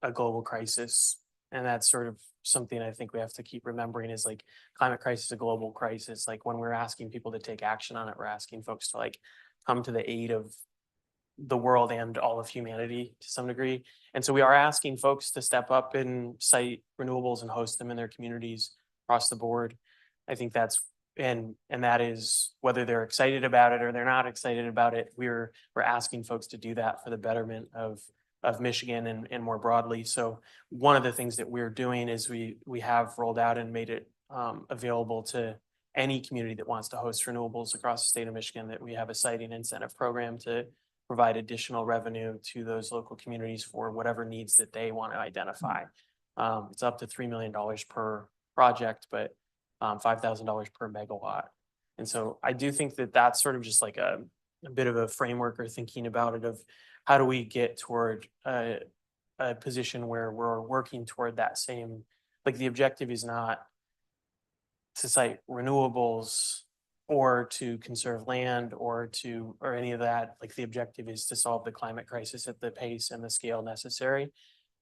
a global crisis. And that's sort of something I think we have to keep remembering is like climate crisis is a global crisis. Like when we're asking people to take action on it, we're asking folks to like come to the aid of the world and all of humanity to some degree. And so we are asking folks to step up and cite renewables and host them in their communities across the board. I think that's and that is whether they're excited about it or they're not excited about it, we're asking folks to do that for the betterment of Michigan and more broadly. So one of the things that we're doing is we have rolled out and made it available to any community that wants to host renewables across the state of Michigan, that we have a siting incentive program to provide additional revenue to those local communities for whatever needs that they want to identify. It's up to $3 million per project, but $5,000 per megawatt. And so I do think that that's sort of just like a bit of a framework or thinking about it of how do we get toward a position where we're working toward that same, like the objective is not to cite renewables or to conserve land or any of that. Like the objective is to solve the climate crisis at the pace and the scale necessary.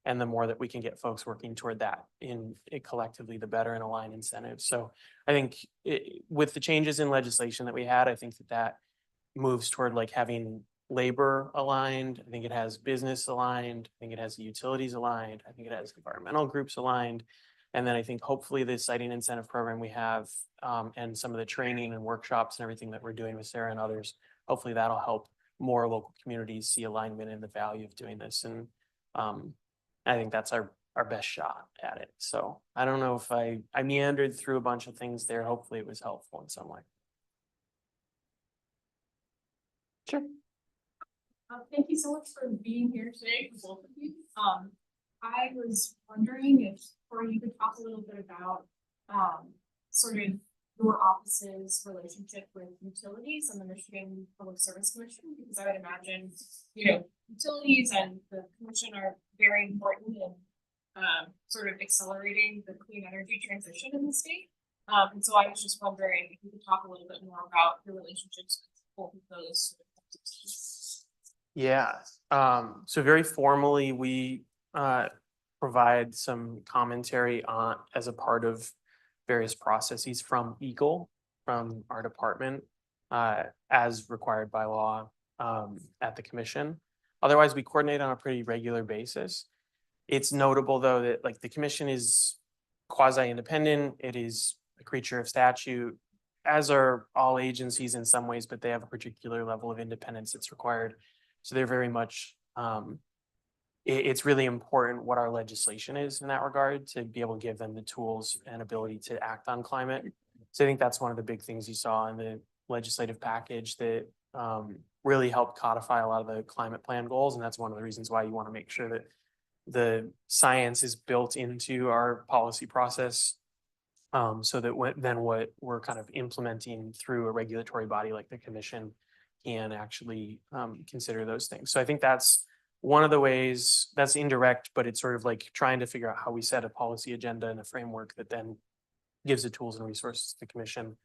And the more that we can get folks working toward that in it collectively, the better and align incentives. So I think with the changes in legislation that we had, I think that moves toward like having labor aligned. I think it has business aligned. I think it has utilities aligned. I think it has environmental groups aligned. And then I think hopefully the siting incentive program we have and some of the training and workshops and everything that we're doing with Sarah and others, hopefully that'll help more local communities see alignment in the value of doing this. And I think that's our best shot at it. So I don't know if I meandered through a bunch of things there. Hopefully it was helpful in some way. Sure. Thank you so much for being here today, both of you. I was wondering if, or you could talk a little bit about, sort of your office's relationship with utilities and the Michigan Public Service Commission, because I would imagine, utilities and the commission are very important in, sort of accelerating the clean energy transition in the state. And so I was just wondering if you could talk a little bit more about your relationships with both of those sort of entities. Yeah. So very formally, we provide some commentary on as a part of various processes from EGLE, from our department, as required by law at the commission. Otherwise, we coordinate on a pretty regular basis. It's notable, though, that like the commission is quasi-independent. It is a creature of statute, as are all agencies in some ways, but they have a particular level of independence that's required. So they're very much, it's really important what our legislation is in that regard to be able to give them the tools and ability to act on climate. So I think that's one of the big things you saw in the legislative package that really helped codify a lot of the climate plan goals. And that's one of the reasons why you want to make sure that the science is built into our policy process so that what we're kind of implementing through a regulatory body like the commission can actually consider those things. So I think that's one of the ways that's indirect, but it's sort of like trying to figure out how we set a policy agenda and a framework that then gives the tools and resources to the commission.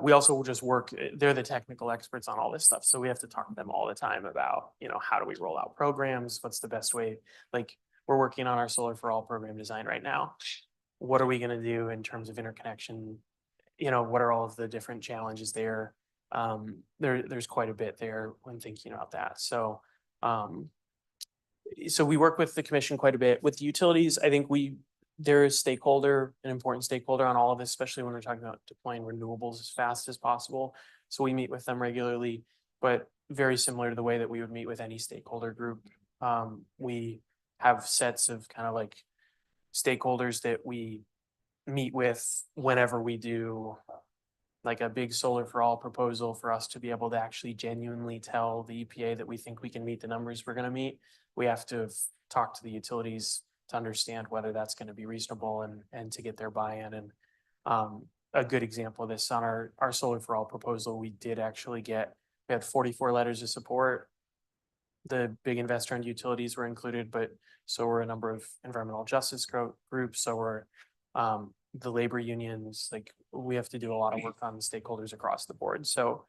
We also will just work, they're the technical experts on all this stuff. So we have to talk to them all the time about, how do we roll out programs? What's the best way? Like we're working on our Solar for All program design right now. What are we going to do in terms of interconnection? What are all of the different challenges there? There's quite a bit there when thinking about that. So we work with the commission quite a bit. With utilities, I think there is an important stakeholder on all of this, especially when we're talking about deploying renewables as fast as possible. So we meet with them regularly, but very similar to the way that we would meet with any stakeholder group. We have sets of kind of like stakeholders that we meet with whenever we do like a big Solar for All proposal for us to be able to actually genuinely tell the EPA that we think we can meet the numbers we're going to meet. We have to talk to the utilities to understand whether that's going to be reasonable and to get their buy-in. And a good example of this on our Solar for All proposal, we did actually get We had 44 letters of support. The big investor-owned utilities were included, but so were a number of environmental justice groups, so were the labor unions. Like, we have to do a lot of work on stakeholders across the board. So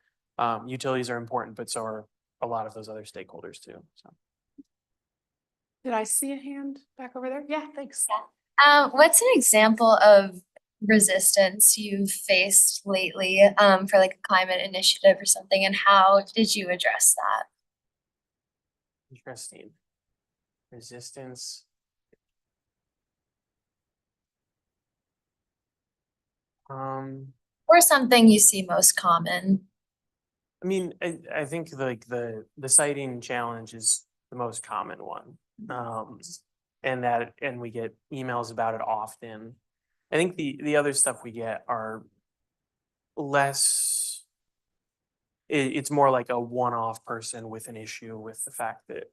utilities are important, but so are a lot of those other stakeholders too. So. Did I see a hand back over there? Yeah, thanks. What's an example of resistance you've faced lately, for like a climate initiative or something, and how did you address that? Interesting. Resistance. Or something you see most common? I mean, I think like the siting challenge is the most common one. And we get emails about it often. I think the other stuff we get are less, it's more like a one-off person with an issue with the fact that,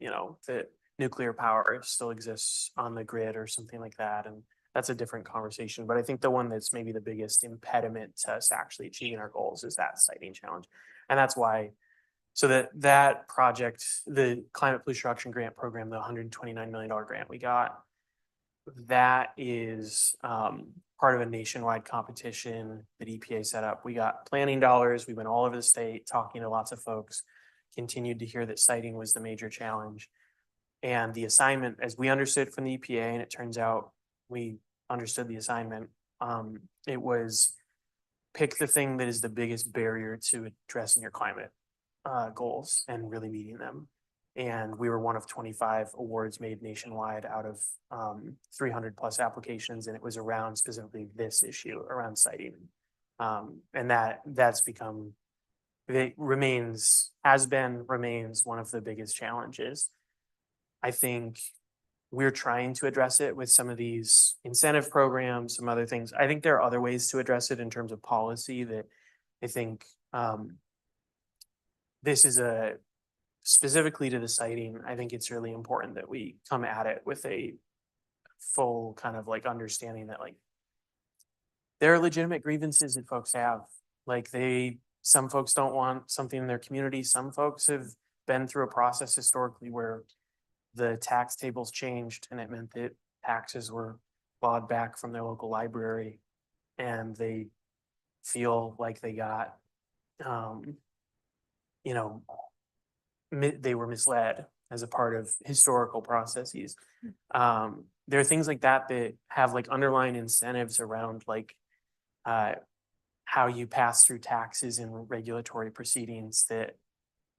you know, that nuclear power still exists on the grid or something like that. And that's a different conversation. But I think the one that's maybe the biggest impediment to us actually achieving our goals is that siting challenge. And that's why, so that project, the Climate Pollution Reduction Grant Program, the $129 million grant we got, that is part of a nationwide competition that EPA set up. We got planning dollars. We went all over the state talking to lots of folks, continued to hear that siting was the major challenge. And the assignment, as we understood from the EPA, and it turns out we understood the assignment, it was pick the thing that is the biggest barrier to addressing your climate goals and really meeting them. And we were one of 25 awards made nationwide out of 300 plus applications. And it was around specifically this issue around siting. And that's become, it remains one of the biggest challenges. I think we're trying to address it with some of these incentive programs, some other things. I think there are other ways to address it in terms of policy that I think this is specifically to the siting. I think it's really important that we come at it with a full kind of like understanding that like there are legitimate grievances that folks have. Like some folks don't want something in their community. Some folks have been through a process historically where the tax tables changed and it meant that taxes were clawed back from their local library and they feel like they got, you know, they were misled as a part of historical processes. There are things like that that have like underlying incentives around like how you pass through taxes and regulatory proceedings that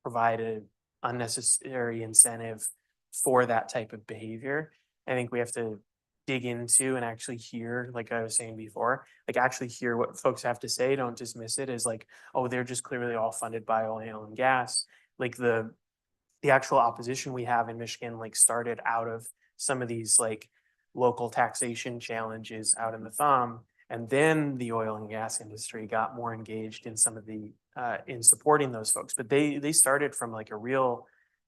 provide an unnecessary incentive for that type of behavior. I think we have to dig into and actually hear, like I was saying before, like actually hear what folks have to say. Don't dismiss it as like, oh, they're just clearly all funded by oil and gas. Like the actual opposition we have in Michigan like started out of some of these like local taxation challenges out in the thumb. And then the oil and gas industry got more engaged in some of the in supporting those folks. But they started from like a real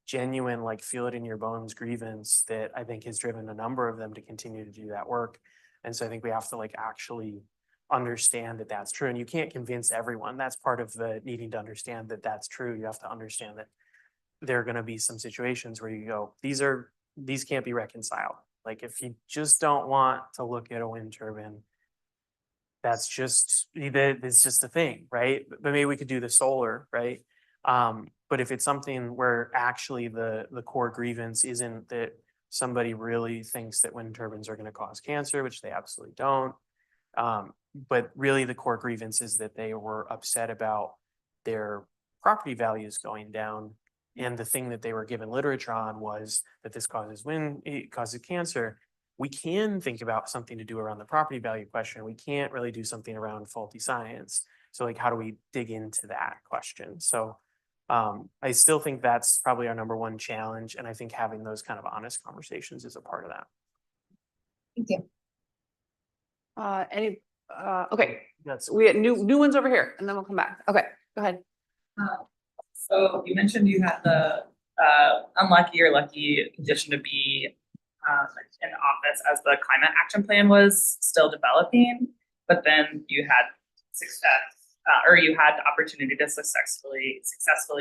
genuine, like feel it in your bones grievance that I think has driven a number of them to continue to do that work. And so I think we have to like actually understand that that's true. And you can't convince everyone. That's part of the needing to understand that that's true. You have to understand that there are going to be some situations where you go, these can't be reconciled. Like if you just don't want to look at a wind turbine, it's just a thing, right? But maybe we could do the solar, right? But if it's something where actually the core grievance isn't that somebody really thinks that wind turbines are going to cause cancer, which they absolutely don't. But really the core grievance is that they were upset about their property values going down. And the thing that they were given literature on was that this it causes cancer. We can think about something to do around the property value question. We can't really do something around faulty science. So like, how do we dig into that question? So I still think that's probably our number one challenge. And I think having those kind of honest conversations is a part of that. Thank you. Okay, That's we had new ones over here and then we'll come back. Okay, go ahead. So you mentioned you had the unlucky or lucky condition to be in office as the climate action plan was still developing, but then you had success or you had the opportunity to successfully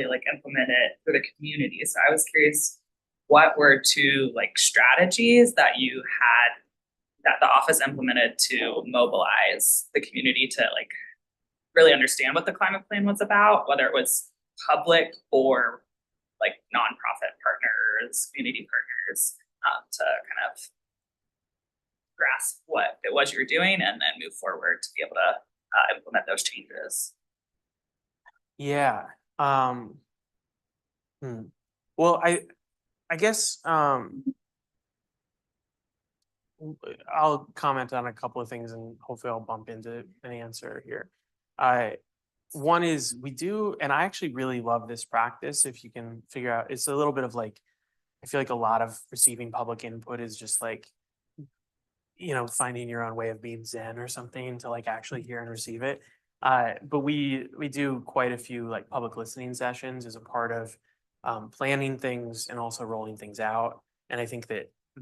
like implement it for the community. So I was curious, what were two like strategies that you had that the office implemented to mobilize the community to like really understand what the climate plan was about, whether it was public or like nonprofit partners, community partners, to kind of grasp what it was you were doing and then move forward to be able to implement those changes. Yeah. Well, I guess I'll comment on a couple of things and hopefully I'll bump into an answer here. One is we do, and I actually really love this practice. If you can figure out, it's a little bit of like, I feel like a lot of receiving public input is just like, finding your own way of being Zen or something to like actually hear and receive it. But we do quite a few like public listening sessions as a part of planning things and also rolling things out. And I think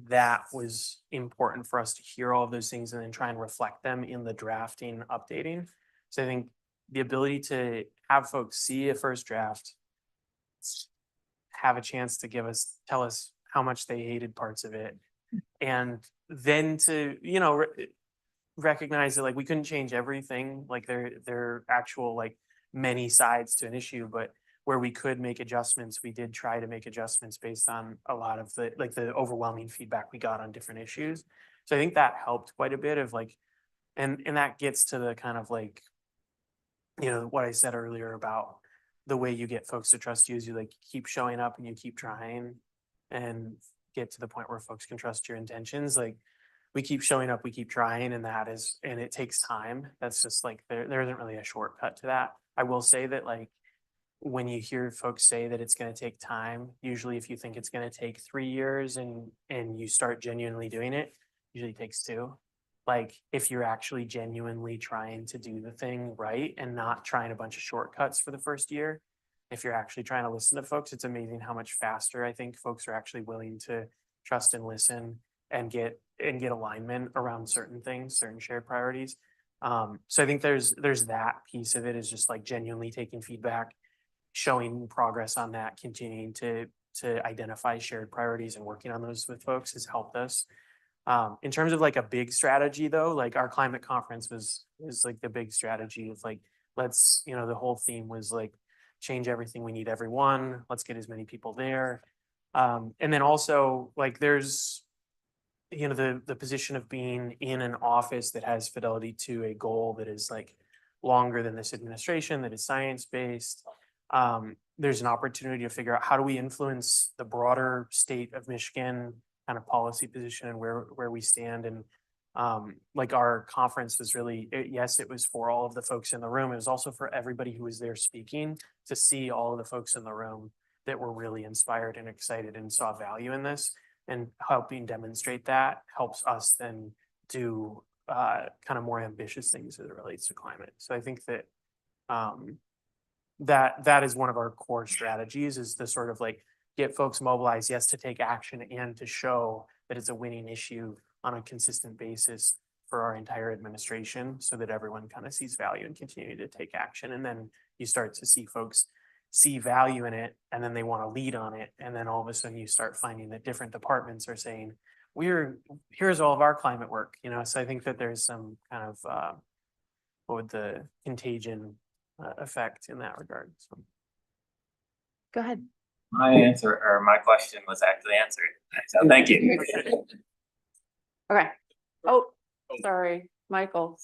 that was important for us to hear all of those things and then try and reflect them in the drafting, updating. So I think the ability to have folks see a first draft, have a chance to tell us how much they hated parts of it, and then to, recognize that like we couldn't change everything, like there are actual like many sides to an issue, but where we could make adjustments, we did try to make adjustments based on a lot of the overwhelming feedback we got on different issues. So I think that helped quite a bit of like, and that gets to the kind of like, what I said earlier about the way you get folks to trust you is you like keep showing up and you keep trying and get to the point where folks can trust your intentions. Like we keep showing up, we keep trying, and it takes time. That's just like, there isn't really a shortcut to that. I will say that like, when you hear folks say that it's going to take time, usually if you think it's going to take 3 years and you start genuinely doing it, usually takes 2. Like if you're actually genuinely trying to do the thing right and not trying a bunch of shortcuts for the first year, if you're actually trying to listen to folks, it's amazing how much faster I think folks are actually willing to trust and listen and get alignment around certain things, certain shared priorities. So I think there's that piece of it is just like genuinely taking feedback, showing progress on that, continuing to identify shared priorities and working on those with folks has helped us. In terms of like a big strategy though, like our climate conference was like the big strategy of like, let's, the whole theme was like change everything, we need everyone, let's get as many people there. And then also like there's, the position of being in an office that has fidelity to a goal that is like longer than this administration, that is science-based. There's an opportunity to figure out how do we influence the broader state of Michigan kind of policy position and where we stand. And like our conference was really, yes, it was for all of the folks in the room. It was also for everybody who was there speaking to see all of the folks in the room that were really inspired and excited and saw value in this, and helping demonstrate that helps us then do kind of more ambitious things as it relates to climate. So I think that that is one of our core strategies, is to sort of like get folks mobilized, yes, to take action and to show that it's a winning issue on a consistent basis for our entire administration, so that everyone kind of sees value and continue to take action. And then you start to see folks see value in it, and then they want to lead on it. And then all of a sudden you start finding that different departments are saying, here's all of our climate work, So I think that there's some kind of, what would the contagion effect in that regard. So. Go ahead. My question was actually answered. So thank you. Okay. Oh, sorry, Michael.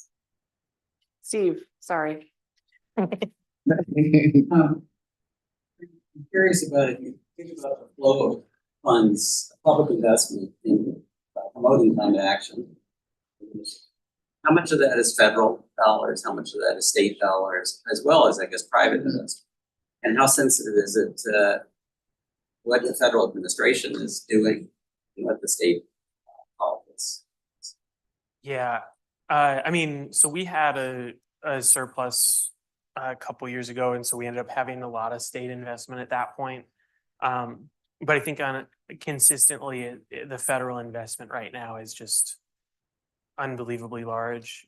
Steve, sorry. I'm curious about if you think about the flow of funds, public investment in promoting climate action. How much of that is federal dollars? How much of that is state dollars, as well as, I guess, private investment? And how sensitive is it to what the federal administration is doing and what the state politics? Yeah, so we had a surplus a couple years ago, and so we ended up having a lot of state investment at that point. But I think consistently, the federal investment right now is just unbelievably large.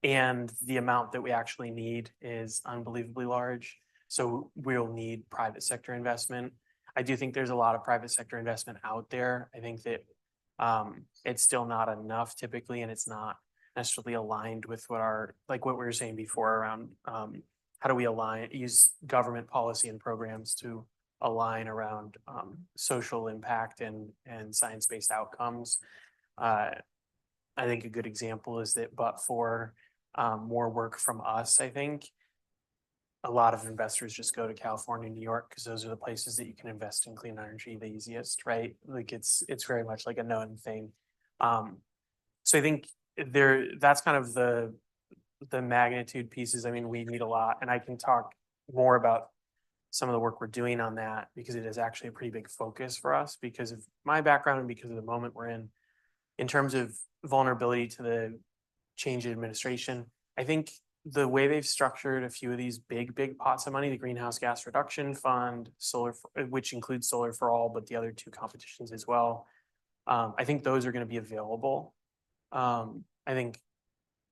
And the amount that we actually need is unbelievably large. So we'll need private sector investment. I do think there's a lot of private sector investment out there. I think that it's still not enough typically, and it's not necessarily aligned with what what we were saying before around how do we use government policy and programs to align around social impact and science-based outcomes. I think a good example is that, but for more work from us, I think a lot of investors just go to California, New York, because those are the places that you can invest in clean energy the easiest, right? Like it's very much like a known thing. So I think that's kind of the magnitude pieces. I mean, we need a lot, and I can talk more about some of the work we're doing on that because it is actually a pretty big focus for us because of my background and because of the moment we're in terms of vulnerability to the change in administration. I think the way they've structured a few of these big pots of money, the Greenhouse Gas Reduction Fund, which includes Solar for All, but the other two competitions as well. I think those are going to be available. I think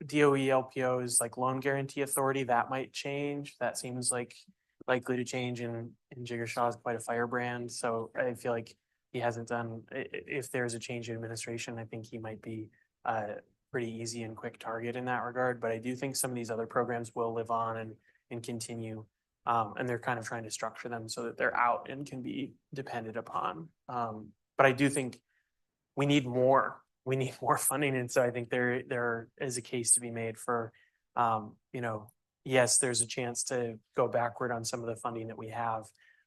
DOE LPOs like Loan Guarantee Authority, that might change. That seems like likely to change, and Jigar Shah is quite a firebrand. So I feel like he hasn't done, if there's a change in administration, I think he might be pretty easy and quick target in that regard. But I do think some of these other programs will live on and continue. And they're kind of trying to structure them so that they're out and can be depended upon. But I do think we need more. We need more funding. And so I think there is a case to be made for, yes, there's a chance to go backward on some of the funding that we have,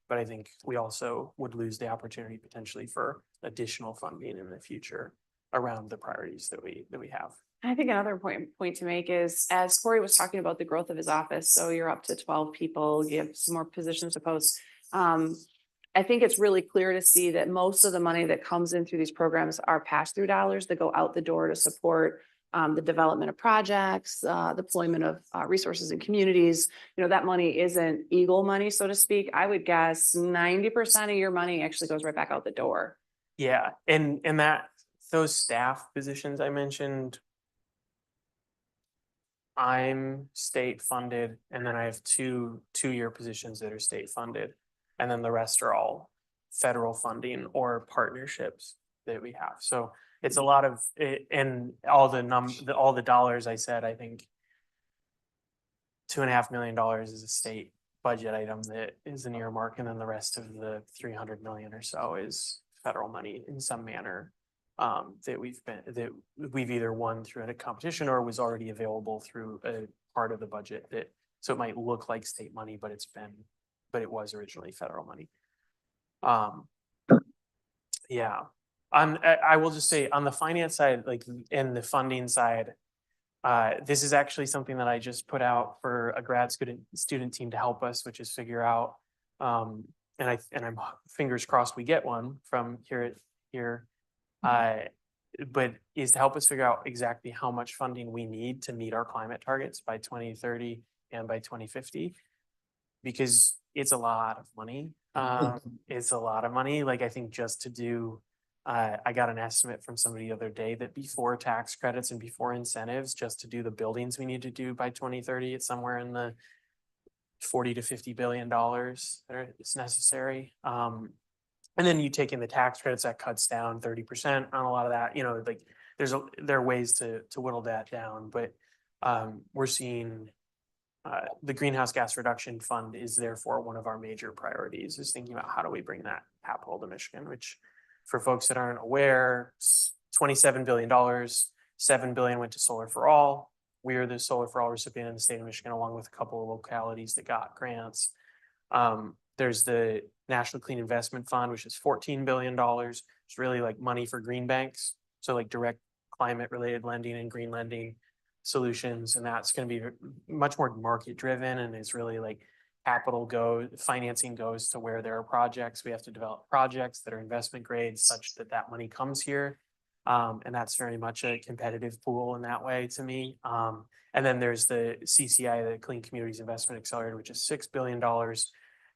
but I think we also would lose the opportunity potentially for additional funding in the future around the priorities that we have. I think another point to make is, as Cory was talking about the growth of his office, so you're up to 12 people, you have some more positions to post. I think it's really clear to see that most of the money that comes in through these programs are pass-through dollars that go out the door to support the development of projects, deployment of resources in communities. That money isn't EGLE money, so to speak. I would guess 90% of your money actually goes right back out the door. Yeah, and that those staff positions I mentioned, I'm state funded, and then I have two-year positions that are state funded, and then the rest are all federal funding or partnerships that we have. So it's a lot of it, and all the dollars I said, I think $2.5 million is a state budget item that is an earmark, and then the rest of the 300 million or so is federal money in some manner that we've either won through a competition or was already available through a part of the budget that, so it might look like state money, but it was originally federal money. Yeah. I will just say on the finance side, like in the funding side, this is actually something that I just put out for a grad student team to help us, which is figure out, and I'm fingers crossed we get one from here, but is to help us figure out exactly how much funding we need to meet our climate targets by 2030 and by 2050, because it's a lot of money. It's a lot of money. Like I think just to do, I got an estimate from somebody the other day that before tax credits and before incentives, just to do the buildings we need to do by 2030, it's somewhere in the $40 to $50 billion that is necessary. And then you take in the tax credits, that cuts down 30% on a lot of that. Like there are ways to whittle that down, but we're seeing the Greenhouse Gas Reduction Fund is therefore one of our major priorities, is thinking about how do we bring that capital to Michigan, which for folks that aren't aware, $27 billion, $7 billion went to Solar for All. We are the Solar for All recipient in the state of Michigan, along with a couple of localities that got grants. There's the National Clean Investment Fund, which is $14 billion. It's really like money for green banks. So like direct climate related lending and green lending solutions. And that's going to be much more market driven. And it's really like financing goes to where there are projects. We have to develop projects that are investment grade such that that money comes here. And that's very much a competitive pool in that way to me. And then there's the CCI, the Clean Communities Investment Accelerator, which is $6 billion.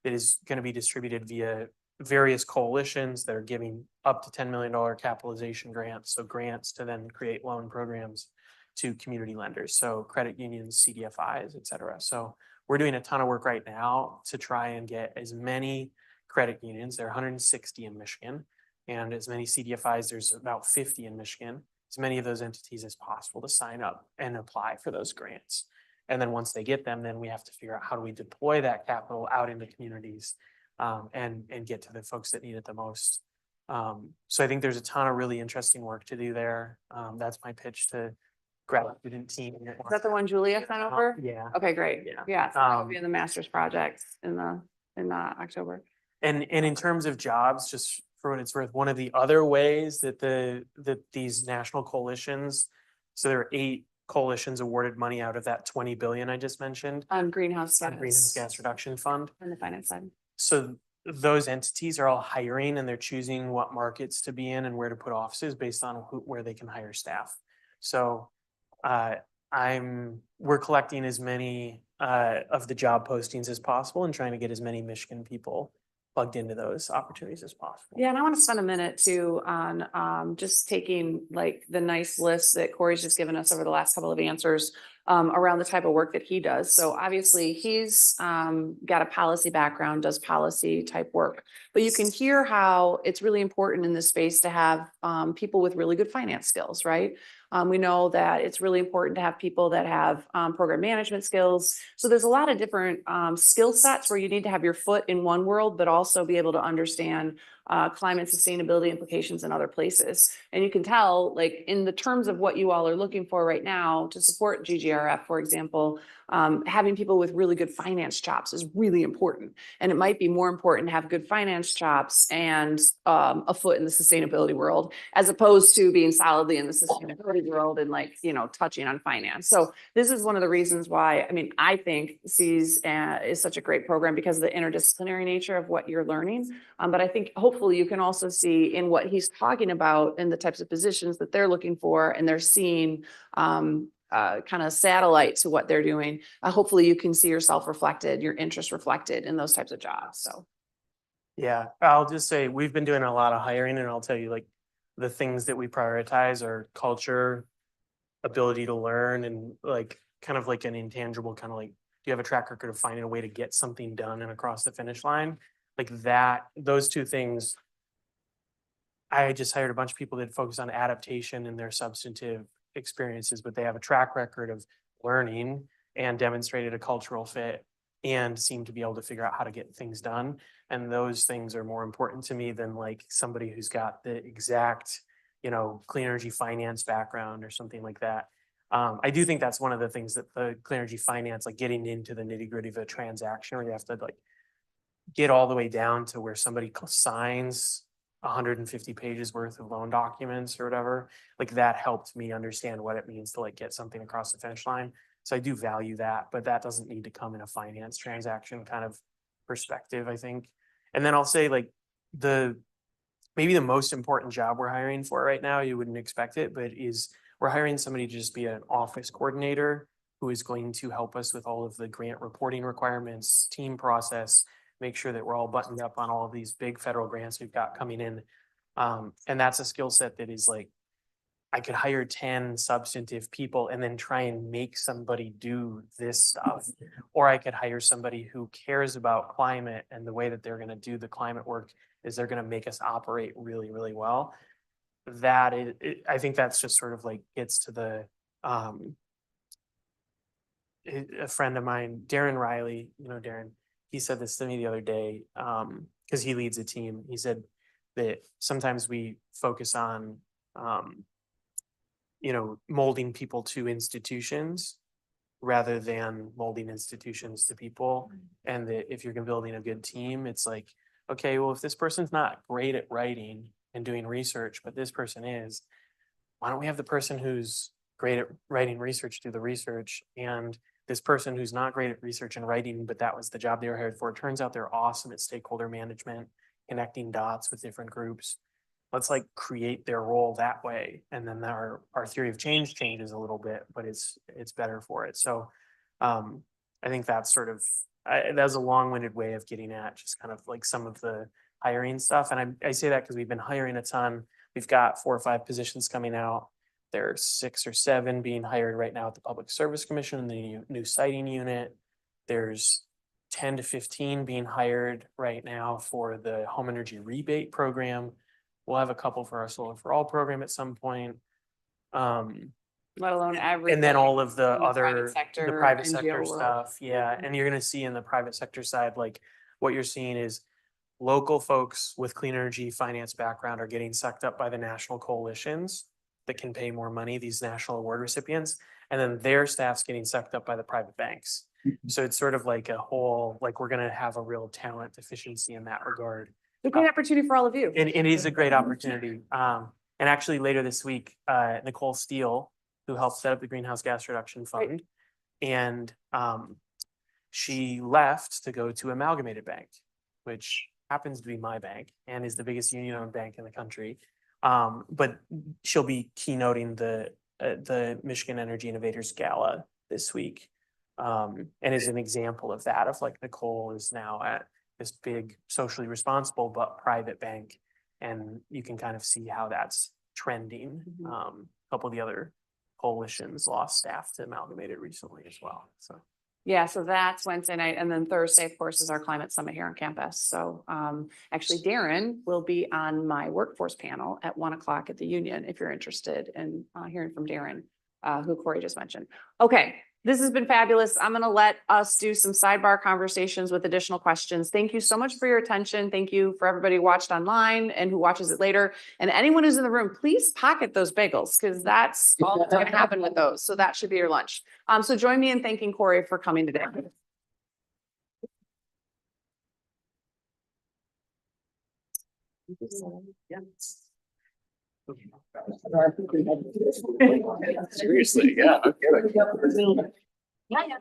That is going to be distributed via various coalitions that are giving up to $10 million capitalization grants. So grants to then create loan programs to community lenders, so credit unions, CDFIs, et cetera. So we're doing a ton of work right now to try and get as many credit unions, there are 160 in Michigan, and as many CDFIs, there's about 50 in Michigan, as many of those entities as possible to sign up and apply for those grants. And then once they get them, then we have to figure out how do we deploy that capital out into communities and get to the folks that need it the most. So I think there's a ton of really interesting work to do there. That's my pitch to grad student team. Is that the one Julia sent over? Yeah. Okay, great. Yeah. Yeah, so that'll be in the master's project in October. And in terms of jobs, just for what it's worth, one of the other ways that these national coalitions, so there are 8 coalitions awarded money out of that 20 billion I just mentioned. On greenhouse Gas reduction fund. on the finance side. So those entities are all hiring and they're choosing what markets to be in and where to put offices based on where they can hire staff. So we're collecting as many of the job postings as possible and trying to get as many Michigan people plugged into those opportunities as possible. Yeah, and I want to spend a minute too on just taking like the nice list that Cory's just given us over the last couple of answers around the type of work that he does. So obviously he's got a policy background, does policy type work, but you can hear how it's really important in this space to have people with really good finance skills, right? We know that it's really important to have people that have program management skills. So there's a lot of different skill sets where you need to have your foot in one world, but also be able to understand climate sustainability implications in other places. And you can tell, like in the terms of what you all are looking for right now to support GGRF, for example, having people with really good finance chops is really important. And it might be more important to have good finance chops and a foot in the sustainability world, as opposed to being solidly in the sustainability world and like, you know, touching on finance. So this is one of the reasons why, I mean, I think SEAS is such a great program because of the interdisciplinary nature of what you're learning. But I think hopefully you can also see in what he's talking about and the types of positions that they're looking for, and they're seeing kind of satellite to what they're doing. Hopefully you can see yourself reflected, your interest reflected in those types of jobs. So. Yeah, I'll just say we've been doing a lot of hiring, and I'll tell you, like, the things that we prioritize are culture, ability to learn, and like kind of like an intangible kind of like, do you have a track record of finding a way to get something done and across the finish line? Like that, those two things. I just hired a bunch of people that focus on adaptation in their substantive experiences, but they have a track record of learning and demonstrated a cultural fit and seem to be able to figure out how to get things done. And those things are more important to me than like somebody who's got the exact, you know, clean energy finance background or something like that. I do think that's one of the things that the clean energy finance, like getting into the nitty gritty of a transaction where you have to like get all the way down to where somebody signs 150 pages worth of loan documents or whatever, like that helped me understand what it means to like get something across the finish line. So I do value that, but that doesn't need to come in a finance transaction kind of perspective, I think. And then I'll say like maybe the most important job we're hiring for right now, you wouldn't expect it, but we're hiring somebody to just be an office coordinator who is going to help us with all of the grant reporting requirements, team process, make sure that we're all buttoned up on all of these big federal grants we've got coming in. And that's a skill set that is like, I could hire 10 substantive people and then try and make somebody do this stuff. Or I could hire somebody who cares about climate, and the way that they're going to do the climate work is they're going to make us operate really, really well. That is, I think that's just sort of like gets to the, a friend of mine, Darren Riley, you know, Darren, he said this to me the other day, because he leads a team. He said that sometimes we focus on, you know, molding people to institutions rather than molding institutions to people. And that if you're building a good team, it's like, okay, well, if this person's not great at writing and doing research, but this person is, why don't we have the person who's great at writing research do the research, and this person who's not great at research and writing, but that was the job they were hired for. It turns out they're awesome at stakeholder management, connecting dots with different groups. Let's like create their role that way. And then our theory of change changes a little bit, but it's better for it. So I think that's sort of, that was a long-winded way of getting at just kind of like some of the hiring stuff. And I say that because we've been hiring a ton. We've got 4 or 5 positions coming out. There are 6 or 7 being hired right now at the Public Service Commission, the new siting unit. There's 10 to 15 being hired right now for the home energy rebate program. We'll have a couple for our solar for all program at some point. Let alone everything. And then all of the in the private other, the sector, private NGO sector world. stuff, yeah, and you're gonna see in the private sector side, like, what you're seeing is local folks with clean energy finance background are getting sucked up by the national coalitions that can pay more money, these national award recipients, and then their staff's getting sucked up by the private banks. So it's sort of like a whole, like, we're gonna have a real talent deficiency in that regard. It's a great opportunity for all of you. It is a great opportunity. And actually later this week, Nicole Steele, who helped set up the Greenhouse Gas Reduction Fund, and she left to go to Amalgamated Bank, which happens to be my bank and is the biggest union-owned bank in the country. But she'll be keynoting the Michigan Energy Innovators Gala this week, and is an example of that, of like Nicole is now at this big socially responsible but private bank, and you can kind of see how that's trending. A couple of the other coalitions lost staff to Amalgamated recently as well, so. Yeah, so that's Wednesday night, and then Thursday, of course, is our climate summit here on campus. So actually Darren will be on my workforce panel at 1 o'clock at the Union, if you're interested in hearing from Darren, who Cory just mentioned. Okay, this has been fabulous. I'm gonna let us do some sidebar conversations with additional questions. Thank you so much for your attention. Thank you for everybody who watched online and who watches it later. And anyone who's in the room, please pocket those bagels, because that's all that's gonna happen with those. So that should be your lunch. So join me in thanking Cory for coming today. Seriously, yeah, I'm kidding. Yeah.